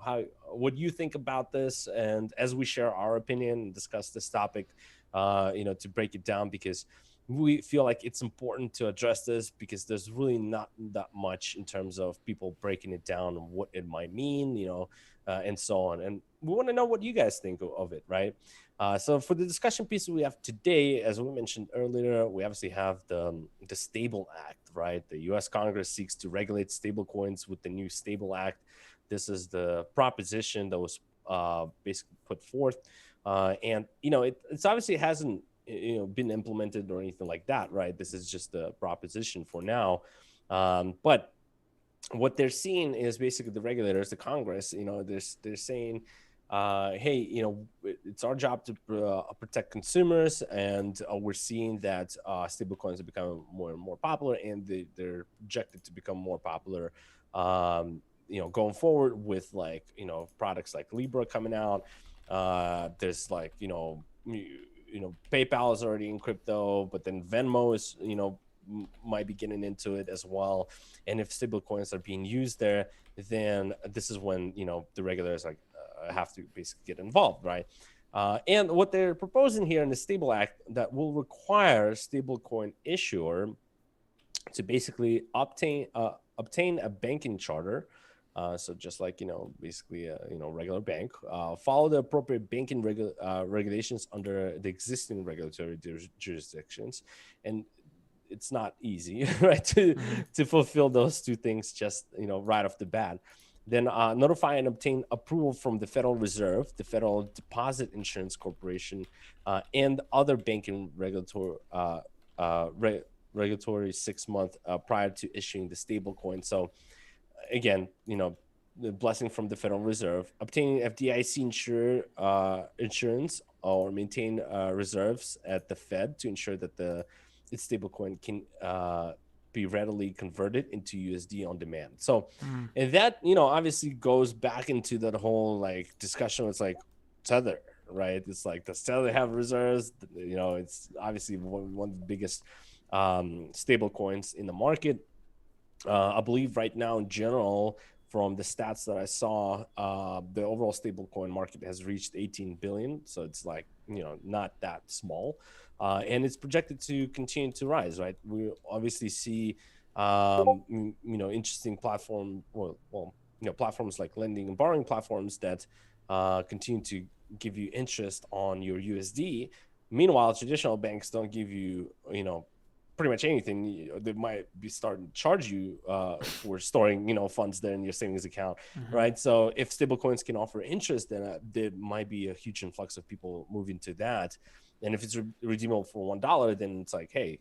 what do you think about this? And as we share our opinion and discuss this topic, to break it down, because we feel like it's important to address this because there's really not that much in terms of people breaking it down and what it might mean, and so on. And we want to know what you guys think of it, right? So for the discussion piece we have today, as we mentioned earlier, we obviously have the STABLEAct, right? The U.S. Congress seeks to regulate stablecoins with the new STABLEAct. This is the proposition that was basically put forth, and it's obviously hasn't been implemented or anything like that, right? This is just a proposition for now, but what they're seeing is basically the regulators, the Congress, they're saying, hey, it's our job to protect consumers, and we're seeing that stablecoins are becoming more and more popular, and they're projected to become more popular, going forward with products like Libra coming out. There's PayPal is already in crypto, but then Venmo is, might be getting into it as well. And if stablecoins are being used there, then this is when, the regulators have to basically get involved, right? And what they're proposing here in the STABLEAct that will require stablecoin issuer to basically obtain a banking charter. So just like, basically, regular bank, follow the appropriate banking regulations under the existing regulatory jurisdictions. And it's not easy, right, to fulfill those two things just, right off the bat. Then notify and obtain approval from the Federal Reserve, the Federal Deposit Insurance Corporation, and other banking regulatory 6 months prior to issuing the stablecoin. So again, the blessing from the Federal Reserve, obtaining FDIC insurance or maintain reserves at the Fed to ensure that its stablecoin can be readily converted into USD on demand. So, and that, obviously goes back into that whole discussion. It's like Tether, right? It's like, does Tether have reserves? It's obviously one of the biggest stable coins in the market. I believe right now in general, from the stats that I saw, the overall stablecoin market has reached 18 billion. So it's not that small. And it's projected to continue to rise, right? We obviously see, interesting platforms like lending and borrowing platforms that continue to give you interest on your USD. Meanwhile, traditional banks don't give you, pretty much anything. They might be starting to charge you for storing, funds there in your savings account, right? So if stablecoins can offer interest, then there might be a huge influx of people moving to that. And if it's redeemable for $1, then it's like, hey,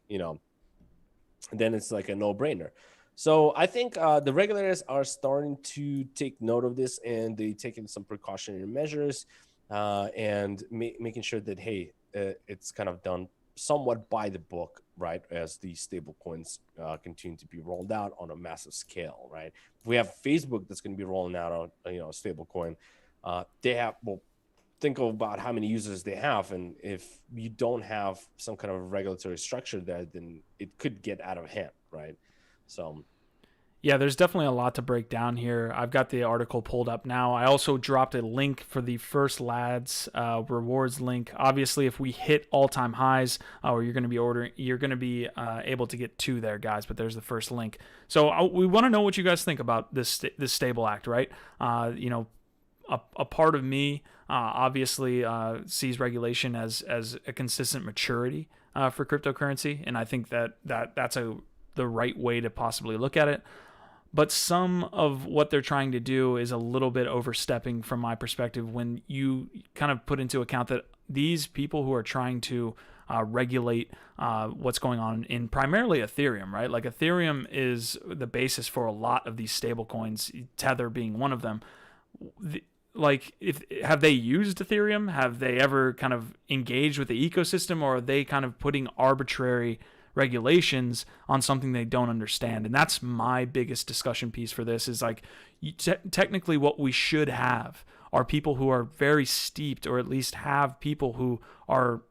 then it's like a no-brainer. So I think the regulators are starting to take note of this, and they taking some precautionary measures and making sure that, hey, it's kind of done somewhat by the book, right? As these stable coins continue to be rolled out on a massive scale, right? If we have Facebook that's going to be rolling out on, a stable coin, they have, think about how many users they have. And if you don't have some kind of regulatory structure there, then it could get out of hand, right? So yeah, there's definitely a lot to break down here. I've got the article pulled up now. I also dropped a link for the first LADZ rewards link. Obviously, if we hit all-time highs, you're going to be able to get 2 there, guys. But there's the first link. So we want to know what you guys think about this STABLEAct, right? a part of me obviously sees regulation as a consistent maturity for cryptocurrency, and I think that's the right way to possibly look at it. But some of what they're trying to do is a little bit overstepping from my perspective when you kind of put into account that these people who are trying to regulate what's going on in primarily Ethereum, right? Like Ethereum is the basis for a lot of these stable coins, Tether being one of them. Have they used Ethereum? Have they ever kind of engaged with the ecosystem, or are they kind of putting arbitrary regulations on something they don't understand? And that's my biggest discussion piece for this is like, technically what we should have are people who are very steeped, or at least have people who are,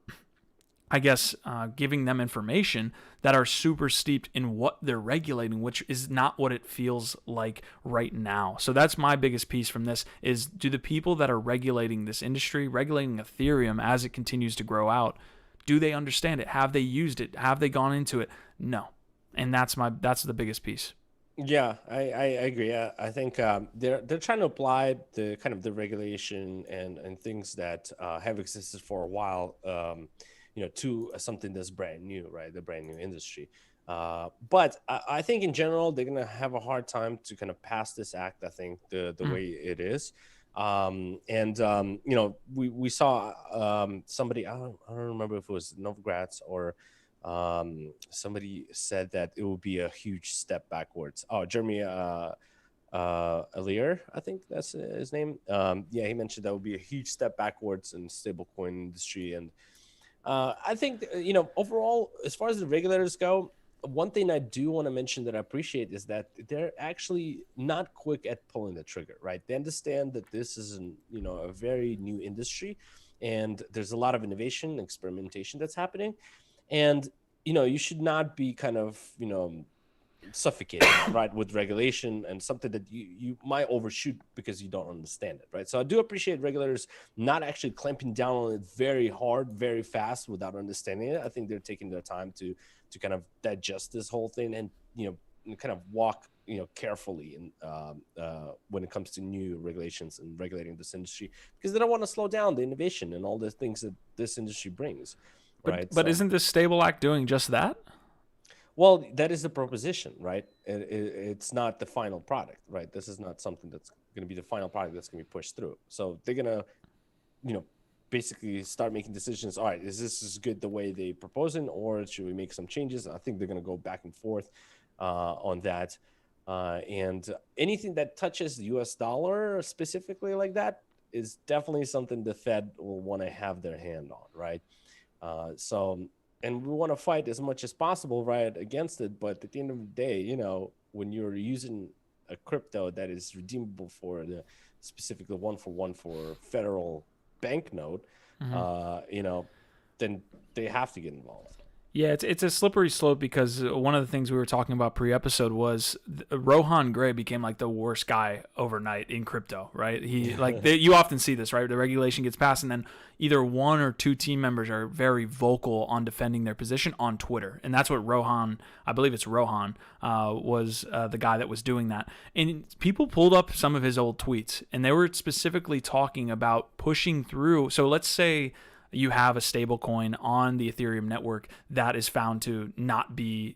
I guess, giving them information that are super steeped in what they're regulating, which is not what it feels like right now. So that's my biggest piece from this is, do the people that are regulating this industry, regulating Ethereum as it continues to grow out, do they understand it? Have they used it? Have they gone into it? No. And that's the biggest piece. Yeah, I agree. I think they're trying to apply the kind of the regulation and things that have existed for a while, to something that's brand new, right? The brand new industry. But I think in general, they're going to have a hard time to kind of pass this act, I think, the way it is. We saw somebody, I don't remember if it was Novogratz or somebody said that it would be a huge step backwards. Oh, Jeremy Alier, I think that's his name. He mentioned that would be a huge step backwards in the stablecoin industry. And I think, overall, as far as the regulators go, one thing I do want to mention that I appreciate is that they're actually not quick at pulling the trigger, right? They understand that this is a very new industry, and there's a lot of innovation and experimentation that's happening. And, you should not be kind of, suffocated, right, with regulation and something that you might overshoot because you don't understand it, right? So I do appreciate regulators not actually clamping down on it very hard, very fast without understanding it. I think they're taking their time to kind of digest this whole thing and, kind of walk, carefully and when it comes to new regulations and regulating this industry, because they don't want to slow down the innovation and all the things that this industry brings, right? But isn't this STABLEAct doing just that? Well, that is the proposition, right? It's not the final product, right? This is not something that's going to be the final product that's going to be pushed through. So they're going to, basically start making decisions. All right, is this good the way they proposing, or should we make some changes? I think they're going to go back and forth on that. And anything that touches the US dollar specifically like that is definitely something the Fed will want to have their hand on, right? And we want to fight as much as possible, right, against it. But at the end of the day, when you're using a crypto that is redeemable for the specifically one-for-one for federal banknote, then they have to get involved. Yeah, it's a slippery slope, because one of the things we were talking about pre-episode was Rohan Gray became like the worst guy overnight in crypto, right? You often see this, right? The regulation gets passed, and then either one or two team members are very vocal on defending their position on Twitter, and that's what Rohan, I believe it's Rohan, was the guy that was doing that. And people pulled up some of his old tweets, and they were specifically talking about pushing through. So let's say you have a stable coin on the Ethereum network that is found to not be,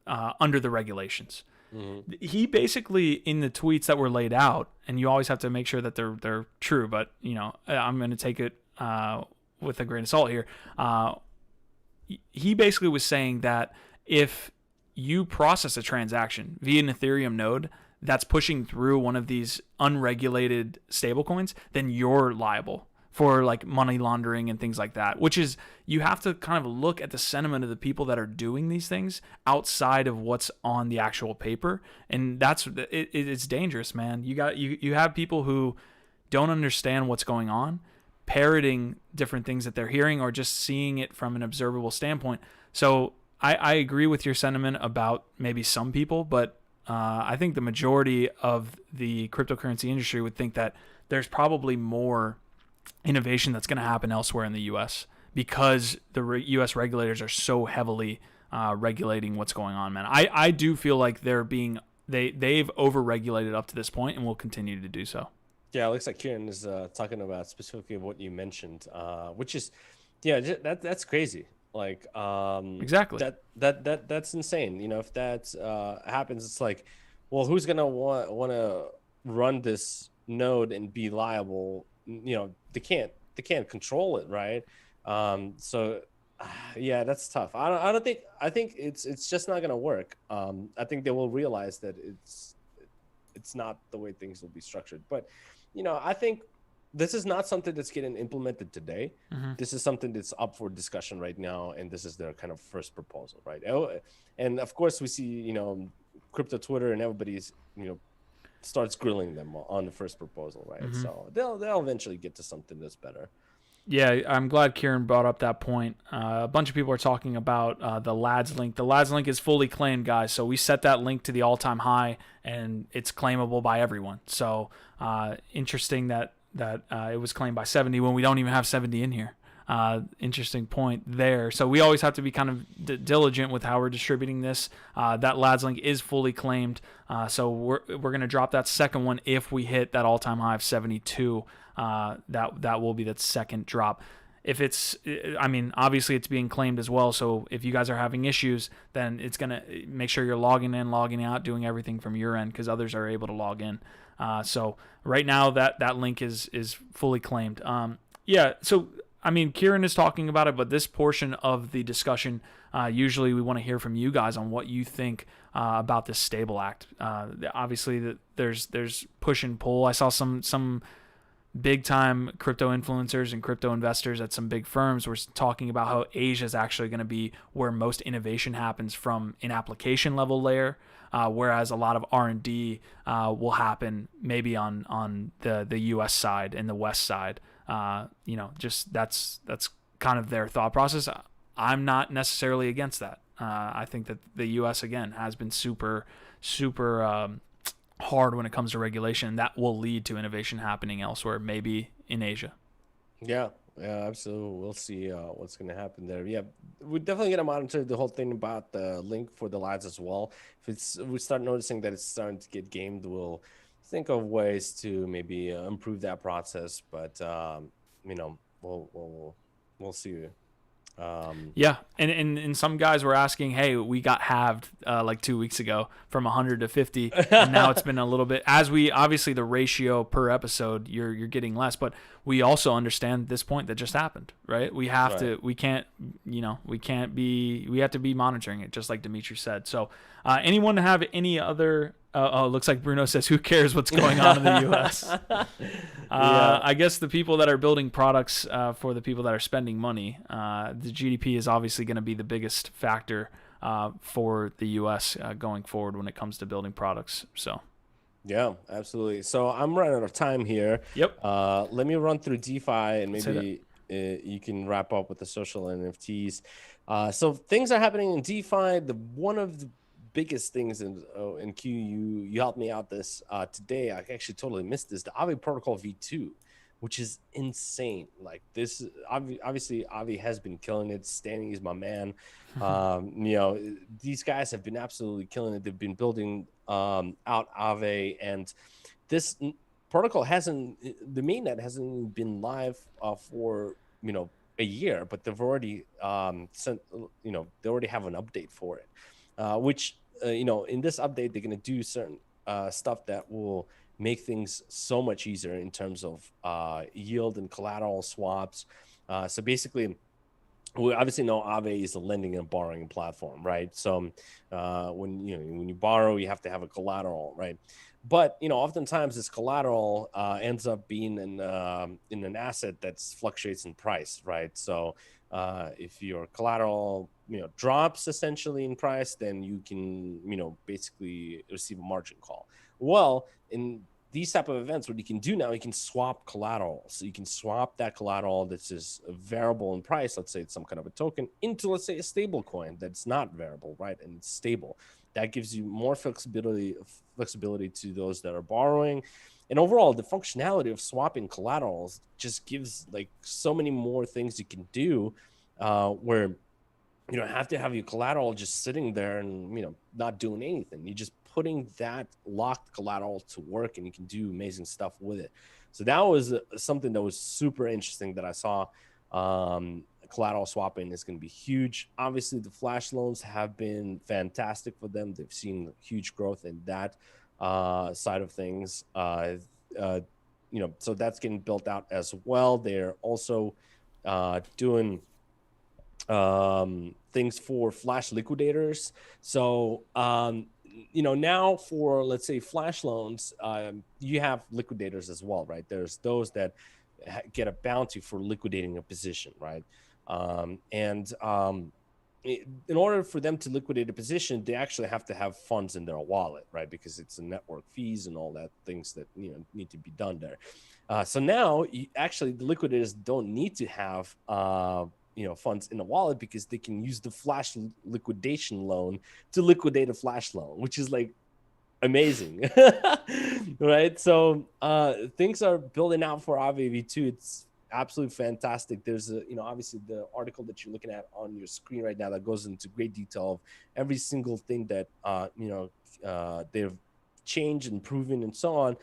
under the regulations. Mm-hmm. He basically, in the tweets that were laid out, and you always have to make sure that they're true, but I'm going to take it with a grain of salt here. He basically was saying that if you process a transaction via an Ethereum node that's pushing through one of these unregulated stablecoins, then you're liable for like money laundering and things like that, which is, you have to kind of look at the sentiment of the people that are doing these things outside of what's on the actual paper. And it's dangerous, man. You have people who don't understand what's going on, parroting different things that they're hearing, or just seeing it from an observable standpoint. So I agree with your sentiment about maybe some people, but I think the majority of the cryptocurrency industry would think that there's probably more innovation that's going to happen elsewhere in the U.S. because the U.S. regulators are so heavily regulating what's going on, man. I do feel like they've over-regulated up to this point and will continue to do so. Yeah, it looks like Kieran is talking about specifically what you mentioned, which is, yeah, that's crazy. Like, Exactly. that's insane. You know, if that happens, it's like, well, who's gonna want to run this node and be liable? You know, they can't control it, right? So, yeah, that's tough. I don't think I think it's just not gonna work. I think they will realize that it's not the way things will be structured. But, you know, I think this is not something that's getting implemented today. Hmm. This is something that's up for discussion right now, and this is their kind of first proposal, right? And of course, we see, you know, crypto Twitter and everybody's, you know, starts grilling them on the first proposal, right? Hmm. So they'll eventually get to something that's better. Yeah, I'm glad Kieran brought up that point. A bunch of people are talking about the LADZ link. The LADZ link is fully claimed, guys. So we set that link to the all-time high, and it's claimable by everyone. So interesting that it was claimed by 70 when we don't even have 70 in here. Interesting point there. So we always have to be kind of diligent with how we're distributing this. That LADZ link is fully claimed. So we're going to drop that second one if we hit that all-time high of 72. That will be that second drop. If it's, I mean, obviously it's being claimed as well. So if you guys are having issues, then it's gonna make sure you're logging in, logging out, doing everything from your end because others are able to log in. So right now that link is fully claimed. Yeah. So I mean, Kieran is talking about it, but this portion of the discussion, usually we want to hear from you guys on what you think about this STABLEAct. Obviously, there's push and pull. I saw some big time crypto influencers and crypto investors at some big firms were talking about how Asia is actually going to be where most innovation happens from an application level layer, whereas a lot of R&D will happen maybe on the US side and the West side. You know, just that's kind of their thought process. I'm not necessarily against that. I think that the US again has been super hard when it comes to regulation. That will lead to innovation happening elsewhere, maybe in Asia. Yeah, absolutely. We'll see what's going to happen there. Yeah, we're definitely going to monitor the whole thing about the link for the LADs as well. If we start noticing that it's starting to get gamed, we'll think of ways to maybe improve that process. But you know, we'll see. Yeah, and some guys were asking, hey, we got halved like 2 weeks ago from 100 to 50, and now it's been a little bit. As we obviously the ratio per episode, you're getting less, but we also understand this point that just happened, right? We have to, we can't, you know, we have to be monitoring it, just like Dimitri said. So, anyone have any other? Oh, it looks like Bruno says, who cares what's going on in the U.S.? Yeah. I guess the people that are building products for the people that are spending money, the GDP is obviously going to be the biggest factor for the U.S. Going forward when it comes to building products. So. Yeah, absolutely. So I'm running out of time here. Yep. Let me run through DeFi and maybe you can wrap up with the social NFTs. So things are happening in DeFi. One of the biggest things in Q, you helped me out this today. I actually totally missed this. The Aave protocol v2, which is insane. Like this, obviously Aave has been killing it. Stanley is my man. You know, these guys have been absolutely killing it. They've been building out Aave, and this protocol the mainnet hasn't been live for, you know, a year, but they've already sent, you know, they already have an update for it, which you know, in this update they're going to do certain stuff that will make things so much easier in terms of yield and collateral swaps. So basically, we obviously know Aave is a lending and borrowing platform, right? So when you borrow, you have to have a collateral, right? But you know, oftentimes this collateral ends up being in an asset that fluctuates in price, right? So if your collateral, you know, drops essentially in price, then you can, you know, basically receive a margin call. Well, in these type of events, what you can do now, you can swap collateral. So you can swap that collateral that's just variable in price, let's say it's some kind of a token, into, let's say, a stable coin that's not variable, right? And it's stable. That gives you more flexibility to those that are borrowing. And overall, the functionality of swapping collaterals just gives like so many more things you can do, where you don't have to have your collateral just sitting there and, you know, not doing anything. You're just putting that locked collateral to work, and you can do amazing stuff with it. So that was something that was super interesting that I saw. Collateral swapping is going to be huge. Obviously, the flash loans have been fantastic for them. They've seen huge growth in that side of things. So that's getting built out as well. They're also doing things for flash liquidators. So now for, let's say, flash loans, you have liquidators as well, right? There's those that get a bounty for liquidating a position, right? In order for them to liquidate a position, they actually have to have funds in their wallet, right? Because it's a network fees and all that things that need to be done there. So now, actually, the liquidators don't need to have funds in the wallet, because they can use the flash liquidation loan to liquidate a flash loan, which is like amazing. Right? So things are building out for Aave v2. It's absolutely fantastic. There's obviously the article that you're looking at on your screen right now that goes into great detail of every single thing that they've changed and proven and so on.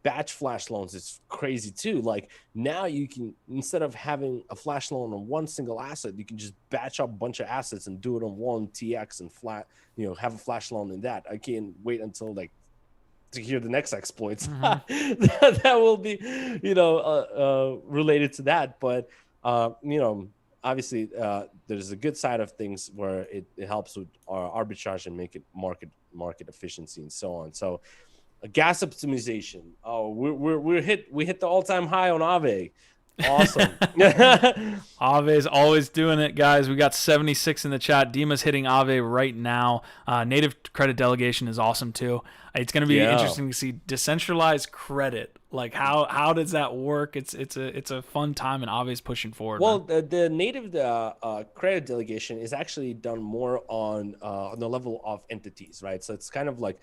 Batch flash loans is crazy too. Like now you can, instead of having a flash loan on one single asset, you can just batch up a bunch of assets and do it on one TX and have a flash loan in that. I can't wait until to hear the next exploits that will be, related to that. But, obviously there's a good side of things where it helps with our arbitrage and make it market efficiency and so on. So gas optimization. Oh, we hit the all-time high on Aave. Awesome. Aave is always doing it, guys. We got 76 in the chat. Dima's hitting Aave right now. Native credit delegation is awesome too. It's going to be interesting to see decentralized credit. Like how does that work? It's a fun time, and Aave's pushing forward. Well, the native credit delegation is actually done more on the level of entities, right? So it's kind of like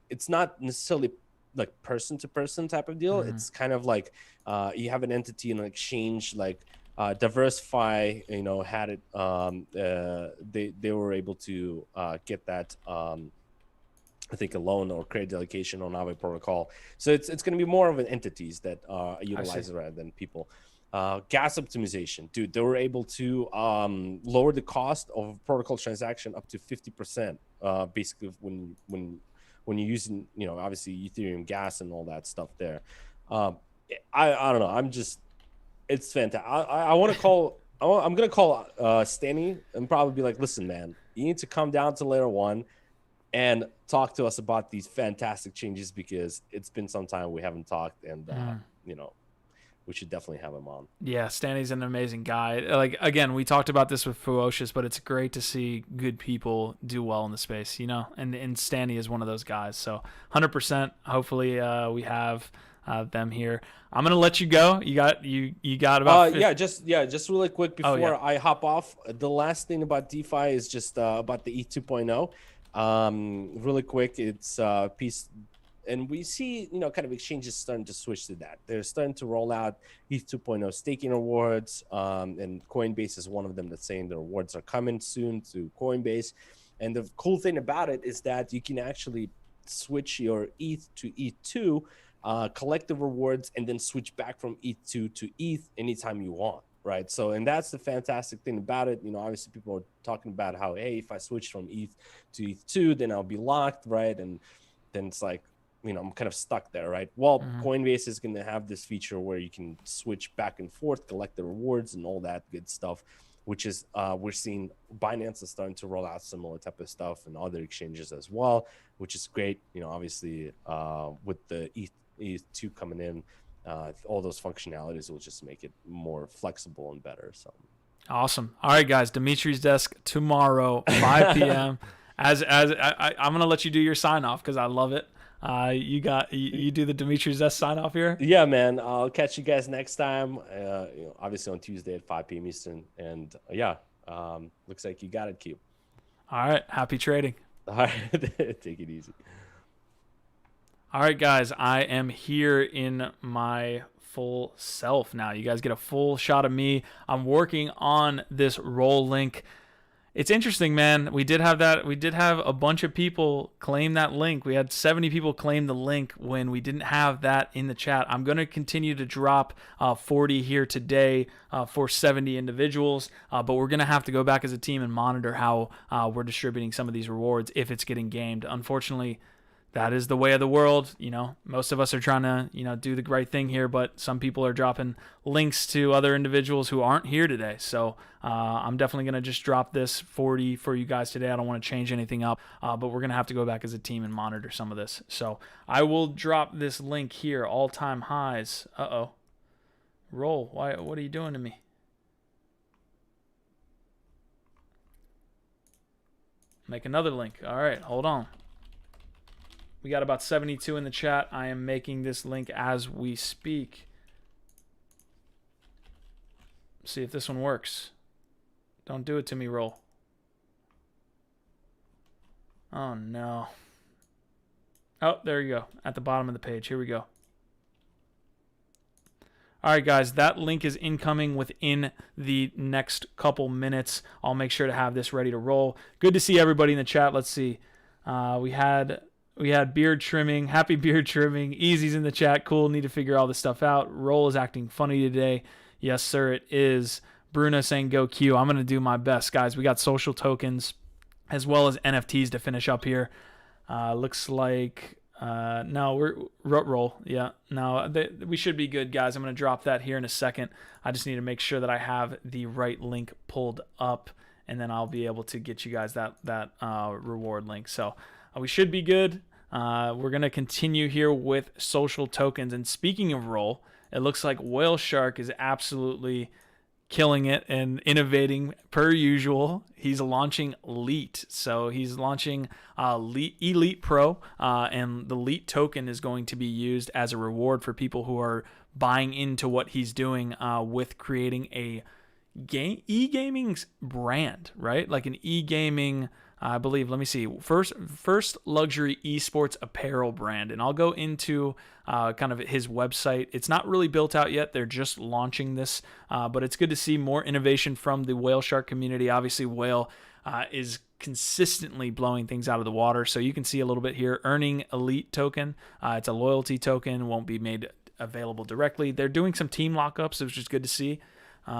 it's not necessarily like person to person type of deal. It's kind of like you have an entity in an exchange, like Diversify, had it. They were able to get that. I think a loan or credit delegation on Aave protocol. So it's going to be more of an entities that utilize it rather than people. Gas optimization, dude, they were able to lower the cost of a protocol transaction up to 50%. Basically, when you're using, obviously Ethereum gas and all that stuff there. I don't know. It's fantastic. I want to call. I'm gonna call Stanny and probably be like, listen, man, you need to come down to Layer 1 and talk to us about these fantastic changes, because it's been some time we haven't talked, and we should definitely have him on. Yeah, Stanny's an amazing guy. Like, again, we talked about this with Fewocious, but it's great to see good people do well in the space, and Stanny is one of those guys. So 100%. Hopefully we have them here. I'm gonna let you go. You got about just really quick before I hop off. The last thing about DeFi is just about the ETH 2.0. Really quick, it's piece, and we see kind of exchanges starting to switch to that. They're starting to roll out ETH 2.0 staking rewards, and Coinbase is one of them that's saying the rewards are coming soon to Coinbase. And the cool thing about it is that you can actually switch your ETH to ETH2, collect the rewards, and then switch back from ETH2 to ETH anytime you want. Right. So, and that's the fantastic thing about it. Obviously people are talking about how, hey, if I switch from ETH to ETH2, then I'll be locked. Right. And then it's like, I'm kind of stuck there. Right. Well, Coinbase is going to have this feature where you can switch back and forth, collect the rewards and all that good stuff, which is we're seeing Binance is starting to roll out similar type of stuff, and other exchanges as well, which is great. Obviously with the ETH2 coming in, all those functionalities will just make it more flexible and better. So awesome. All right, guys, Dimitri's desk tomorrow, 5 p.m. I'm gonna let you do your sign off because I love it. You do the Dimitri's desk sign off here. Yeah, man. I'll catch you guys next time. Obviously on Tuesday at 5 p.m. Eastern. And looks like you got it, Q. All right. Happy trading. All right. Take it easy. All right, guys, I am here in my full self now. You guys get a full shot of me. I'm working on this roll link. It's interesting, man. We did have that. We did have a bunch of people claim that link. We had 70 people claim the link when we didn't have that in the chat. I'm going to continue to drop 40 here today for 70 individuals, but we're going to have to go back as a team and monitor how we're distributing some of these rewards if it's getting gamed. Unfortunately, that is the way of the world. Most of us are trying to, do the right thing here, but some people are dropping links to other individuals who aren't here today. So I'm definitely going to just drop this 40 for you guys today. I don't want to change anything up, but we're going to have to go back as a team and monitor some of this. So I will drop this link here, all-time highs. Uh-oh. Roll. Why? What are you doing to me? Make another link. All right, hold on. We got about 72 in the chat. I am making this link as we speak. See if this one works. Don't do it to me, Roll. Oh, no. Oh, there you go. At the bottom of the page. Here we go. All right, guys. That link is incoming within the next couple minutes. I'll make sure to have this ready to roll. Good to see everybody in the chat. Let's see. We had beard trimming. Happy beard trimming. Easy's in the chat. Cool. Need to figure all this stuff out. Roll is acting funny today. Yes, sir, it is. Bruno saying go Q. I'm going to do my best, guys. We got social tokens as well as NFTs to finish up here. Looks like... no, we're roll. Yeah, no, we should be good, guys. I'm going to drop that here in a second. I just need to make sure that I have the right link pulled up, and then I'll be able to get you guys that reward link. So we should be good. We're going to continue here with social tokens. And speaking of roll, it looks like Whale Shark is absolutely killing it and innovating per usual. He's launching Elite. So he's launching Elite Pro, and the Elite token is going to be used as a reward for people who are buying into what he's doing with creating a e-gaming brand, right? Like an e-gaming, I believe, let me see, first luxury esports apparel brand. And I'll go into kind of his website. It's not really built out yet. They're just launching this, but it's good to see more innovation from the Whale Shark community. Obviously, Whale is consistently blowing things out of the water. So you can see a little bit here, earning Elite token. It's a loyalty token, won't be made available directly. They're doing some team lockups, which is good to see.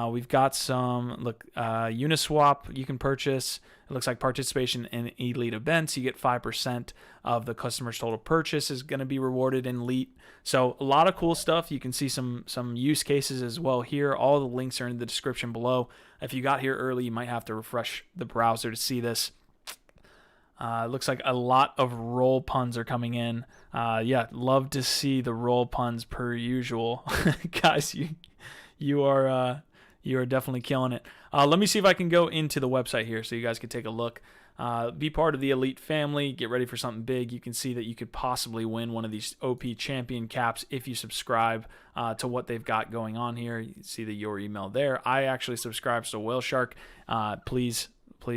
We've got some, Uniswap you can purchase. It looks like participation in Elite events. You get 5% of the customer's total purchase is going to be rewarded in Elite. So a lot of cool stuff. You can see some use cases as well here. All the links are in the description below. If you got here early, you might have to refresh the browser to see this. It looks like a lot of roll puns are coming in. Yeah, love to see the roll puns per usual. Guys, you are definitely killing it. Let me see if I can go into the website here so you guys can take a look. Be part of the Elite family. Get ready for something big. You can see that you could possibly win one of these OP champion caps if you subscribe to what they've got going on here. You can see your email there. I actually subscribe to Whale Shark. Please,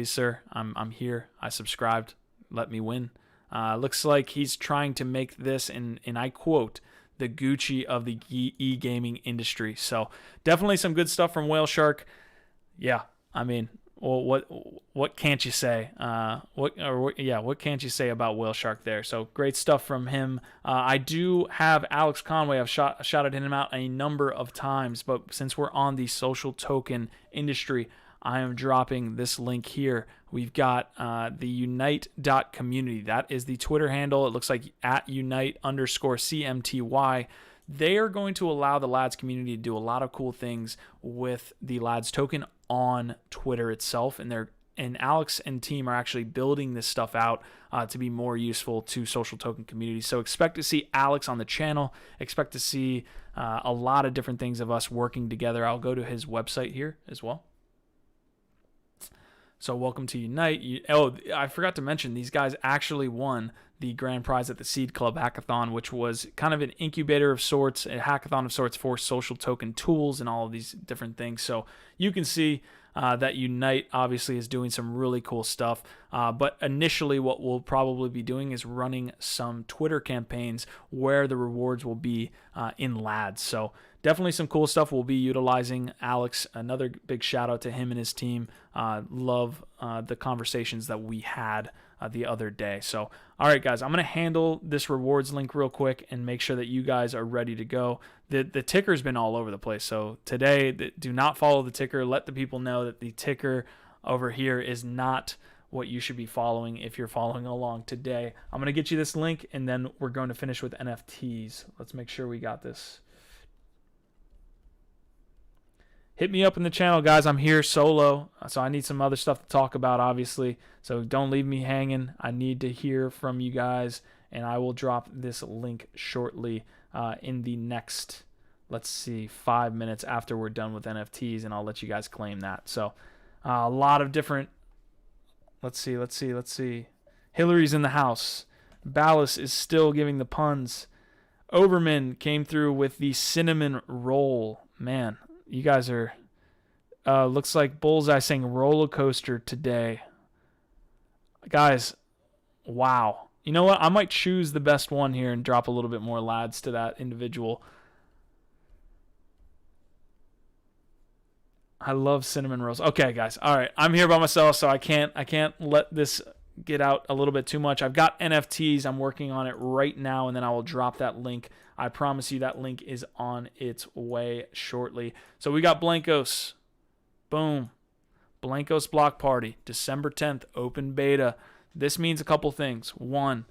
sir, I'm here. I subscribed. Let me win. Looks like he's trying to make this, and I quote, the Gucci of the e-gaming industry. So definitely some good stuff from Whale Shark. Yeah, I mean, well, what can't you say? What can't you say about Whale Shark there? So great stuff from him. I do have Alex Conway. I've shouted him out a number of times, but since we're on the social token industry, I am dropping this link here. We've got the unite.community. That is the Twitter handle. It looks like at unite_CMTY. They are going to allow the LADZ community to do a lot of cool things with the LADZ token on Twitter itself. And Alex and team are actually building this stuff out to be more useful to social token communities. So expect to see Alex on the channel. Expect to see a lot of different things of us working together. I'll go to his website here as well. So welcome to Unite. I forgot to mention, these guys actually won the grand prize at the Seed Club Hackathon, which was kind of an incubator of sorts, a hackathon of sorts for social token tools and all of these different things. So you can see that Unite obviously is doing some really cool stuff. But initially what we'll probably be doing is running some Twitter campaigns where the rewards will be in LADZ. So definitely some cool stuff we'll be utilizing. Alex, another big shout out to him and his team. Love the conversations that we had the other day. So, all right, guys, I'm going to handle this rewards link real quick and make sure that you guys are ready to go. The ticker's been all over the place. So today, do not follow the ticker. Let the people know that the ticker over here is not what you should be following if you're following along today. I'm going to get you this link, and then we're going to finish with NFTs. Let's make sure we got this. Hit me up in the channel, guys. I'm here solo, so I need some other stuff to talk about, obviously. So don't leave me hanging. I need to hear from you guys, and I will drop this link shortly in the next, let's see, 5 minutes after we're done with NFTs, and I'll let you guys claim that. So a lot of different, let's see. Hillary's in the house. Ballas is still giving the puns. Overman came through with the cinnamon roll. Man, you guys are, looks like Bullseye saying roller coaster today. Guys, wow. You know what? I might choose the best one here and drop a little bit more lads to that individual. I love cinnamon rolls. Okay, guys. All right. I'm here by myself, so I can't let this get out a little bit too much. I've got NFTs. I'm working on it right now, and then I will drop that link. I promise you that link is on its way shortly. So we got Blankos. Boom. Blankos Block Party, December 10th, open beta. This means a couple things. One,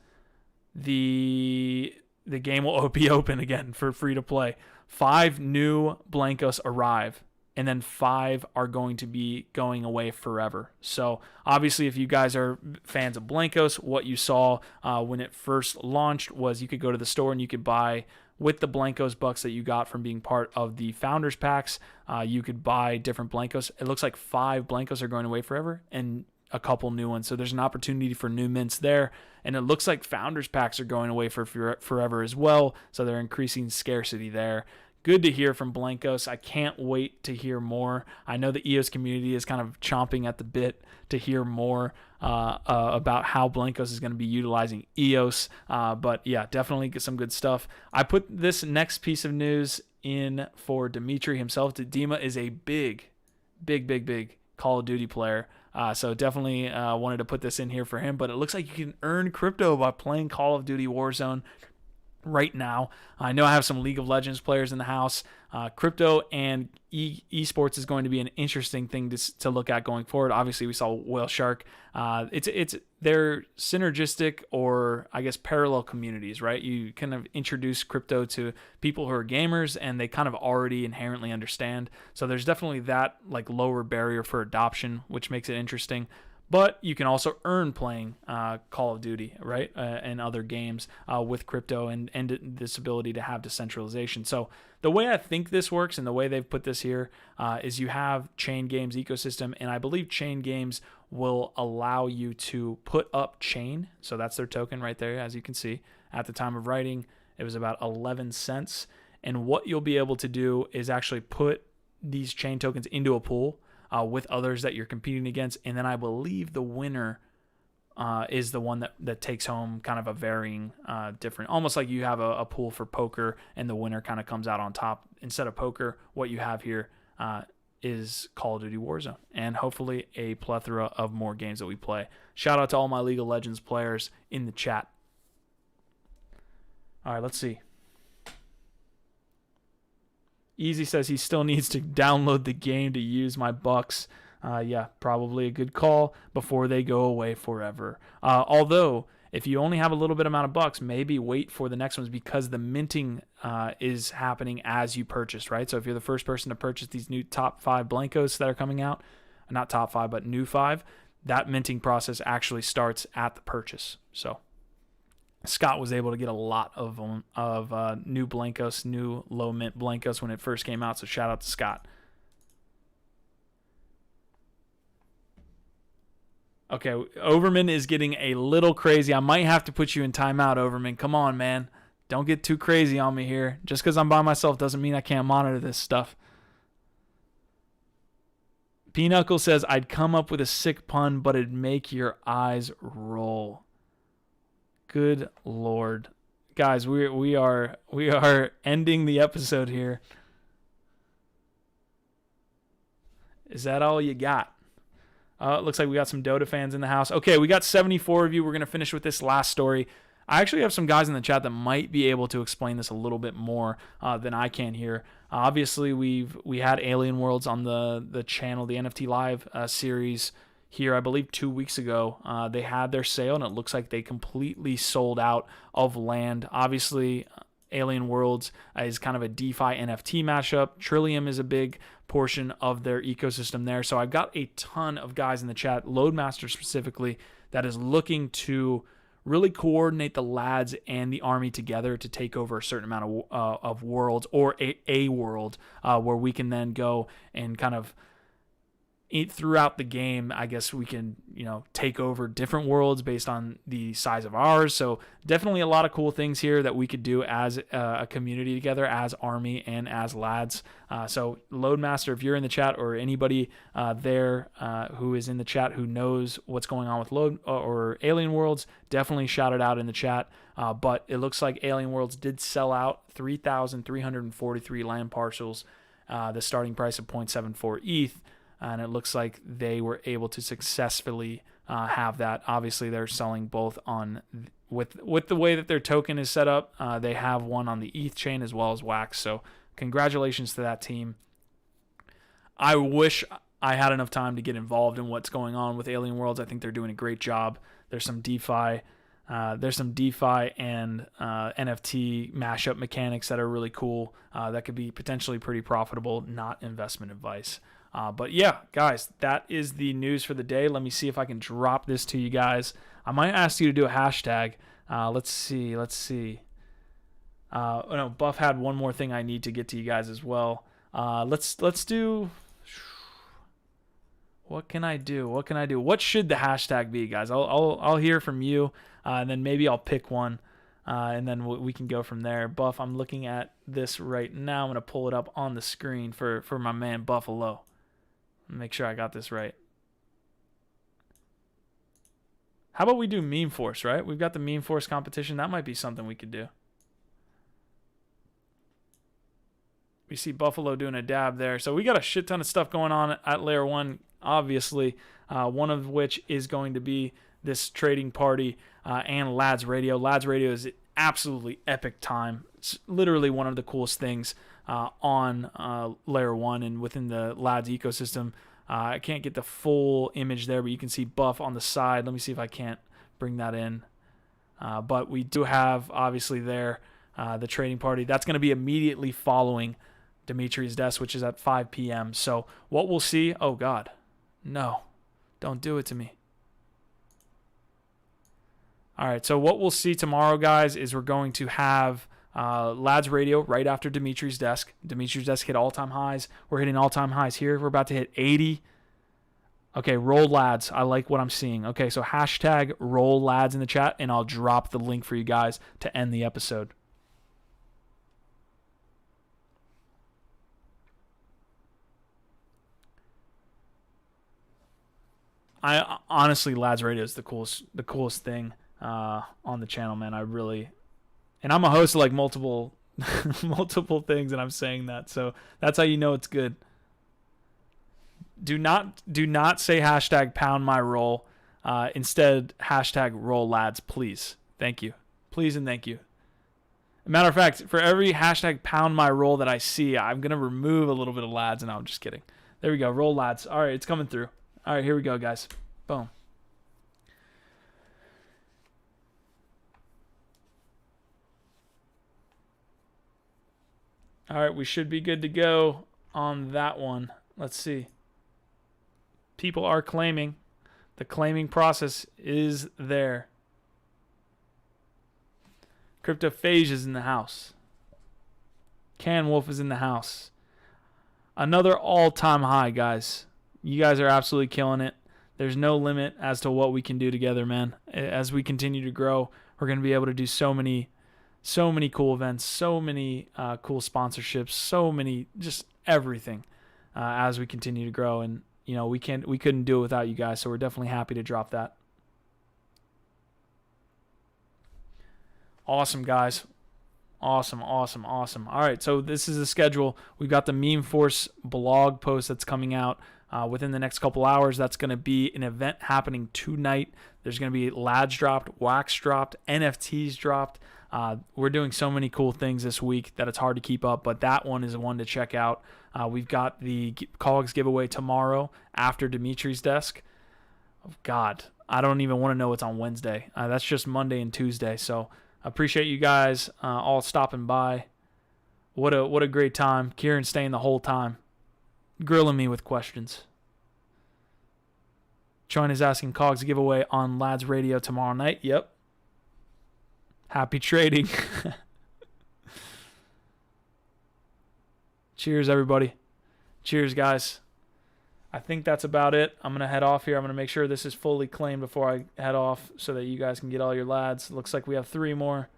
the game will be open again for free to play. 5 new Blankos arrive, and then 5 are going to be going away forever. So obviously, if you guys are fans of Blankos, what you saw when it first launched was you could go to the store and you could buy, with the Blankos bucks that you got from being part of the Founders Packs, you could buy different Blankos. It looks like 5 Blankos are going away forever and a couple new ones. So there's an opportunity for new mints there. And it looks like Founders Packs are going away for forever as well. So they're increasing scarcity there. Good to hear from Blankos. I can't wait to hear more. I know the EOS community is kind of chomping at the bit to hear more about how Blankos is going to be utilizing EOS. But yeah, definitely get some good stuff. I put this next piece of news in for Dimitri himself. Dima is a big Call of Duty player. So definitely wanted to put this in here for him. But it looks like you can earn crypto by playing Call of Duty Warzone right now. I know I have some League of Legends players in the house. Crypto and esports is going to be an interesting thing to look at going forward. Obviously, we saw Whale Shark. They're synergistic, or I guess parallel communities, right? You kind of introduce crypto to people who are gamers and they kind of already inherently understand. So there's definitely that like lower barrier for adoption, which makes it interesting. But you can also earn playing Call of Duty, right, and other games with crypto and this ability to have decentralization. So the way I think this works and the way they've put this here is you have Chain Games ecosystem, and I believe Chain Games will allow you to put up Chain. So that's their token right there, as you can see. At the time of writing, it was about 11 cents. And what you'll be able to do is actually put these Chain tokens into a pool with others that you're competing against, and then I believe the winner is the one that takes home kind of a varying different, almost like you have a pool for poker and the winner kind of comes out on top. Instead of poker, what you have here is Call of Duty Warzone, and hopefully a plethora of more games that we play. Shout out to all my League of Legends players in the chat. All right, let's see. Easy says he still needs to download the game to use my bucks. Yeah, probably a good call before they go away forever. Although, if you only have a little bit amount of bucks, maybe wait for the next ones, because the minting is happening as you purchase, right? So if you're the first person to purchase these new top 5 Blankos that are coming out, not top 5, but new 5, that minting process actually starts at the purchase. So Scott was able to get a lot of new Blankos, new low mint Blankos when it first came out. So shout out to Scott. Okay, Overman is getting a little crazy. I might have to put you in timeout, Overman. Come on, man. Don't get too crazy on me here. Just because I'm by myself doesn't mean I can't monitor this stuff. Pinochle says, I'd come up with a sick pun, but it'd make your eyes roll. Good Lord. Guys, we are ending the episode here. Is that all you got? It looks like we got some Dota fans in the house. Okay, we got 74 of you. We're going to finish with this last story. I actually have some guys in the chat that might be able to explain this a little bit more than I can here. Obviously, we had Alien Worlds on the channel, the NFT Live series here, I believe 2 weeks ago. They had their sale, and it looks like they completely sold out of land. Obviously, Alien Worlds is kind of a DeFi NFT mashup. Trillium is a big portion of their ecosystem there. So I've got a ton of guys in the chat, Loadmaster specifically, that is looking to really coordinate the LADZ and the army together to take over a certain amount of worlds, or a world where we can then go and kind of throughout the game, I guess we can, take over different worlds based on the size of ours. So definitely a lot of cool things here that we could do as a community together, as Army and as LADZ. So Loadmaster, if you're in the chat, or anybody there who is in the chat who knows what's going on with Load or Alien Worlds, definitely shout it out in the chat. But it looks like Alien Worlds did sell out 3,343 land parcels, the starting price of 0.74 ETH. And it looks like they were able to successfully have that. Obviously, they're selling both on with the way that their token is set up. They have one on the ETH chain as well as WOZX. So congratulations to that team. I wish I had enough time to get involved in what's going on with Alien Worlds. I think they're doing a great job. There's some DeFi. There's some DeFi and NFT mashup mechanics that are really cool. That could be potentially pretty profitable. Not investment advice. But yeah, guys, that is the news for the day. Let me see if I can drop this to you guys. I might ask you to do a hashtag. Let's see. No, Buff had one more thing I need to get to you guys as well. Let's do. What can I do? What should the hashtag be, guys? I'll hear from you, and then maybe I'll pick one, and then we can go from there. Buff, I'm looking at this right now. I'm gonna pull it up on the screen for my man Buffalo. Make sure I got this right. How about we do Meme Force, right? We've got the Meme Force competition. That might be something we could do. We see Buffalo doing a dab there. So we got a shit ton of stuff going on at Layer 1, obviously. One of which is going to be this trading party and LADZ Radio. LADZ Radio is absolutely epic time. It's literally one of the coolest things on Layer 1 and within the LADZ ecosystem. I can't get the full image there, but you can see Buff on the side. Let me see if I can't bring that in. But we do have, obviously, there the trading party. That's going to be immediately following Dimitri's desk, which is at 5 p.m. So what we'll see... Oh, God. No. Don't do it to me. All right, so what we'll see tomorrow, guys, is we're going to have... LADZ Radio right after Dimitri's desk. Dimitri's desk hit all-time highs. We're hitting all-time highs here. We're about to hit 80. Okay, roll LADZ. I like what I'm seeing. Okay, so hashtag roll LADZ in the chat, and I'll drop the link for you guys to end the episode. I honestly, LADZ Radio is the coolest thing on the channel, man. I really... And I'm a host of like multiple things, and I'm saying that. So that's how you know it's good. Do not say hashtag pound my roll. Instead, hashtag roll LADZ, please. Thank you. Please and thank you. Matter of fact, for every hashtag pound my roll that I see, I'm going to remove a little bit of LADZ. And I'm just kidding. There we go. Roll LADZ. All right, it's coming through. All right, here we go, guys. Boom. All right, we should be good to go on that one. Let's see. People are claiming. The claiming process is there. Cryptophage is in the house. Can Wolf is in the house. Another all-time high, guys. You guys are absolutely killing it. There's no limit as to what we can do together, man. As we continue to grow, we're going to be able to do so many cool events, so many cool sponsorships, so many, just everything as we continue to grow. And, we couldn't do it without you guys. So we're definitely happy to drop that. Awesome, guys. Awesome. All right. So this is the schedule. We've got the Meme Force blog post that's coming out within the next couple hours. That's going to be an event happening tonight. There's going to be LADZ dropped, WAX dropped, NFTs dropped. We're doing so many cool things this week that it's hard to keep up, but that one is one to check out. We've got the COGS giveaway tomorrow after Dimitri's desk. Oh, God, I don't even want to know what's on Wednesday. That's just Monday and Tuesday. So I appreciate you guys all stopping by. What a great time. Kieran staying the whole time, grilling me with questions. Chon is asking COGS giveaway on LADZ Radio tomorrow night. Yep. Happy trading. Cheers, everybody. Cheers, guys. I think that's about it. I'm going to head off here. I'm going to make sure this is fully claimed before I head off so that you guys can get all your LADs. Looks like we have 3 more.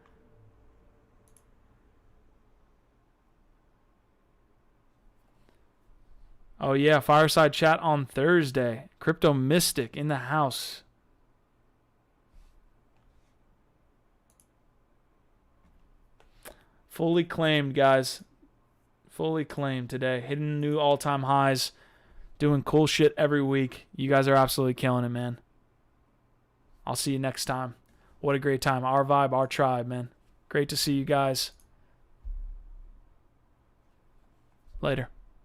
Oh, yeah. Fireside chat on Thursday. Crypto Mystic in the house. Fully claimed, guys. Fully claimed today. Hitting new all-time highs. Doing cool shit every week. You guys are absolutely killing it, man. I'll see you next time. What a great time. Our vibe, our tribe, man. Great to see you guys. Later.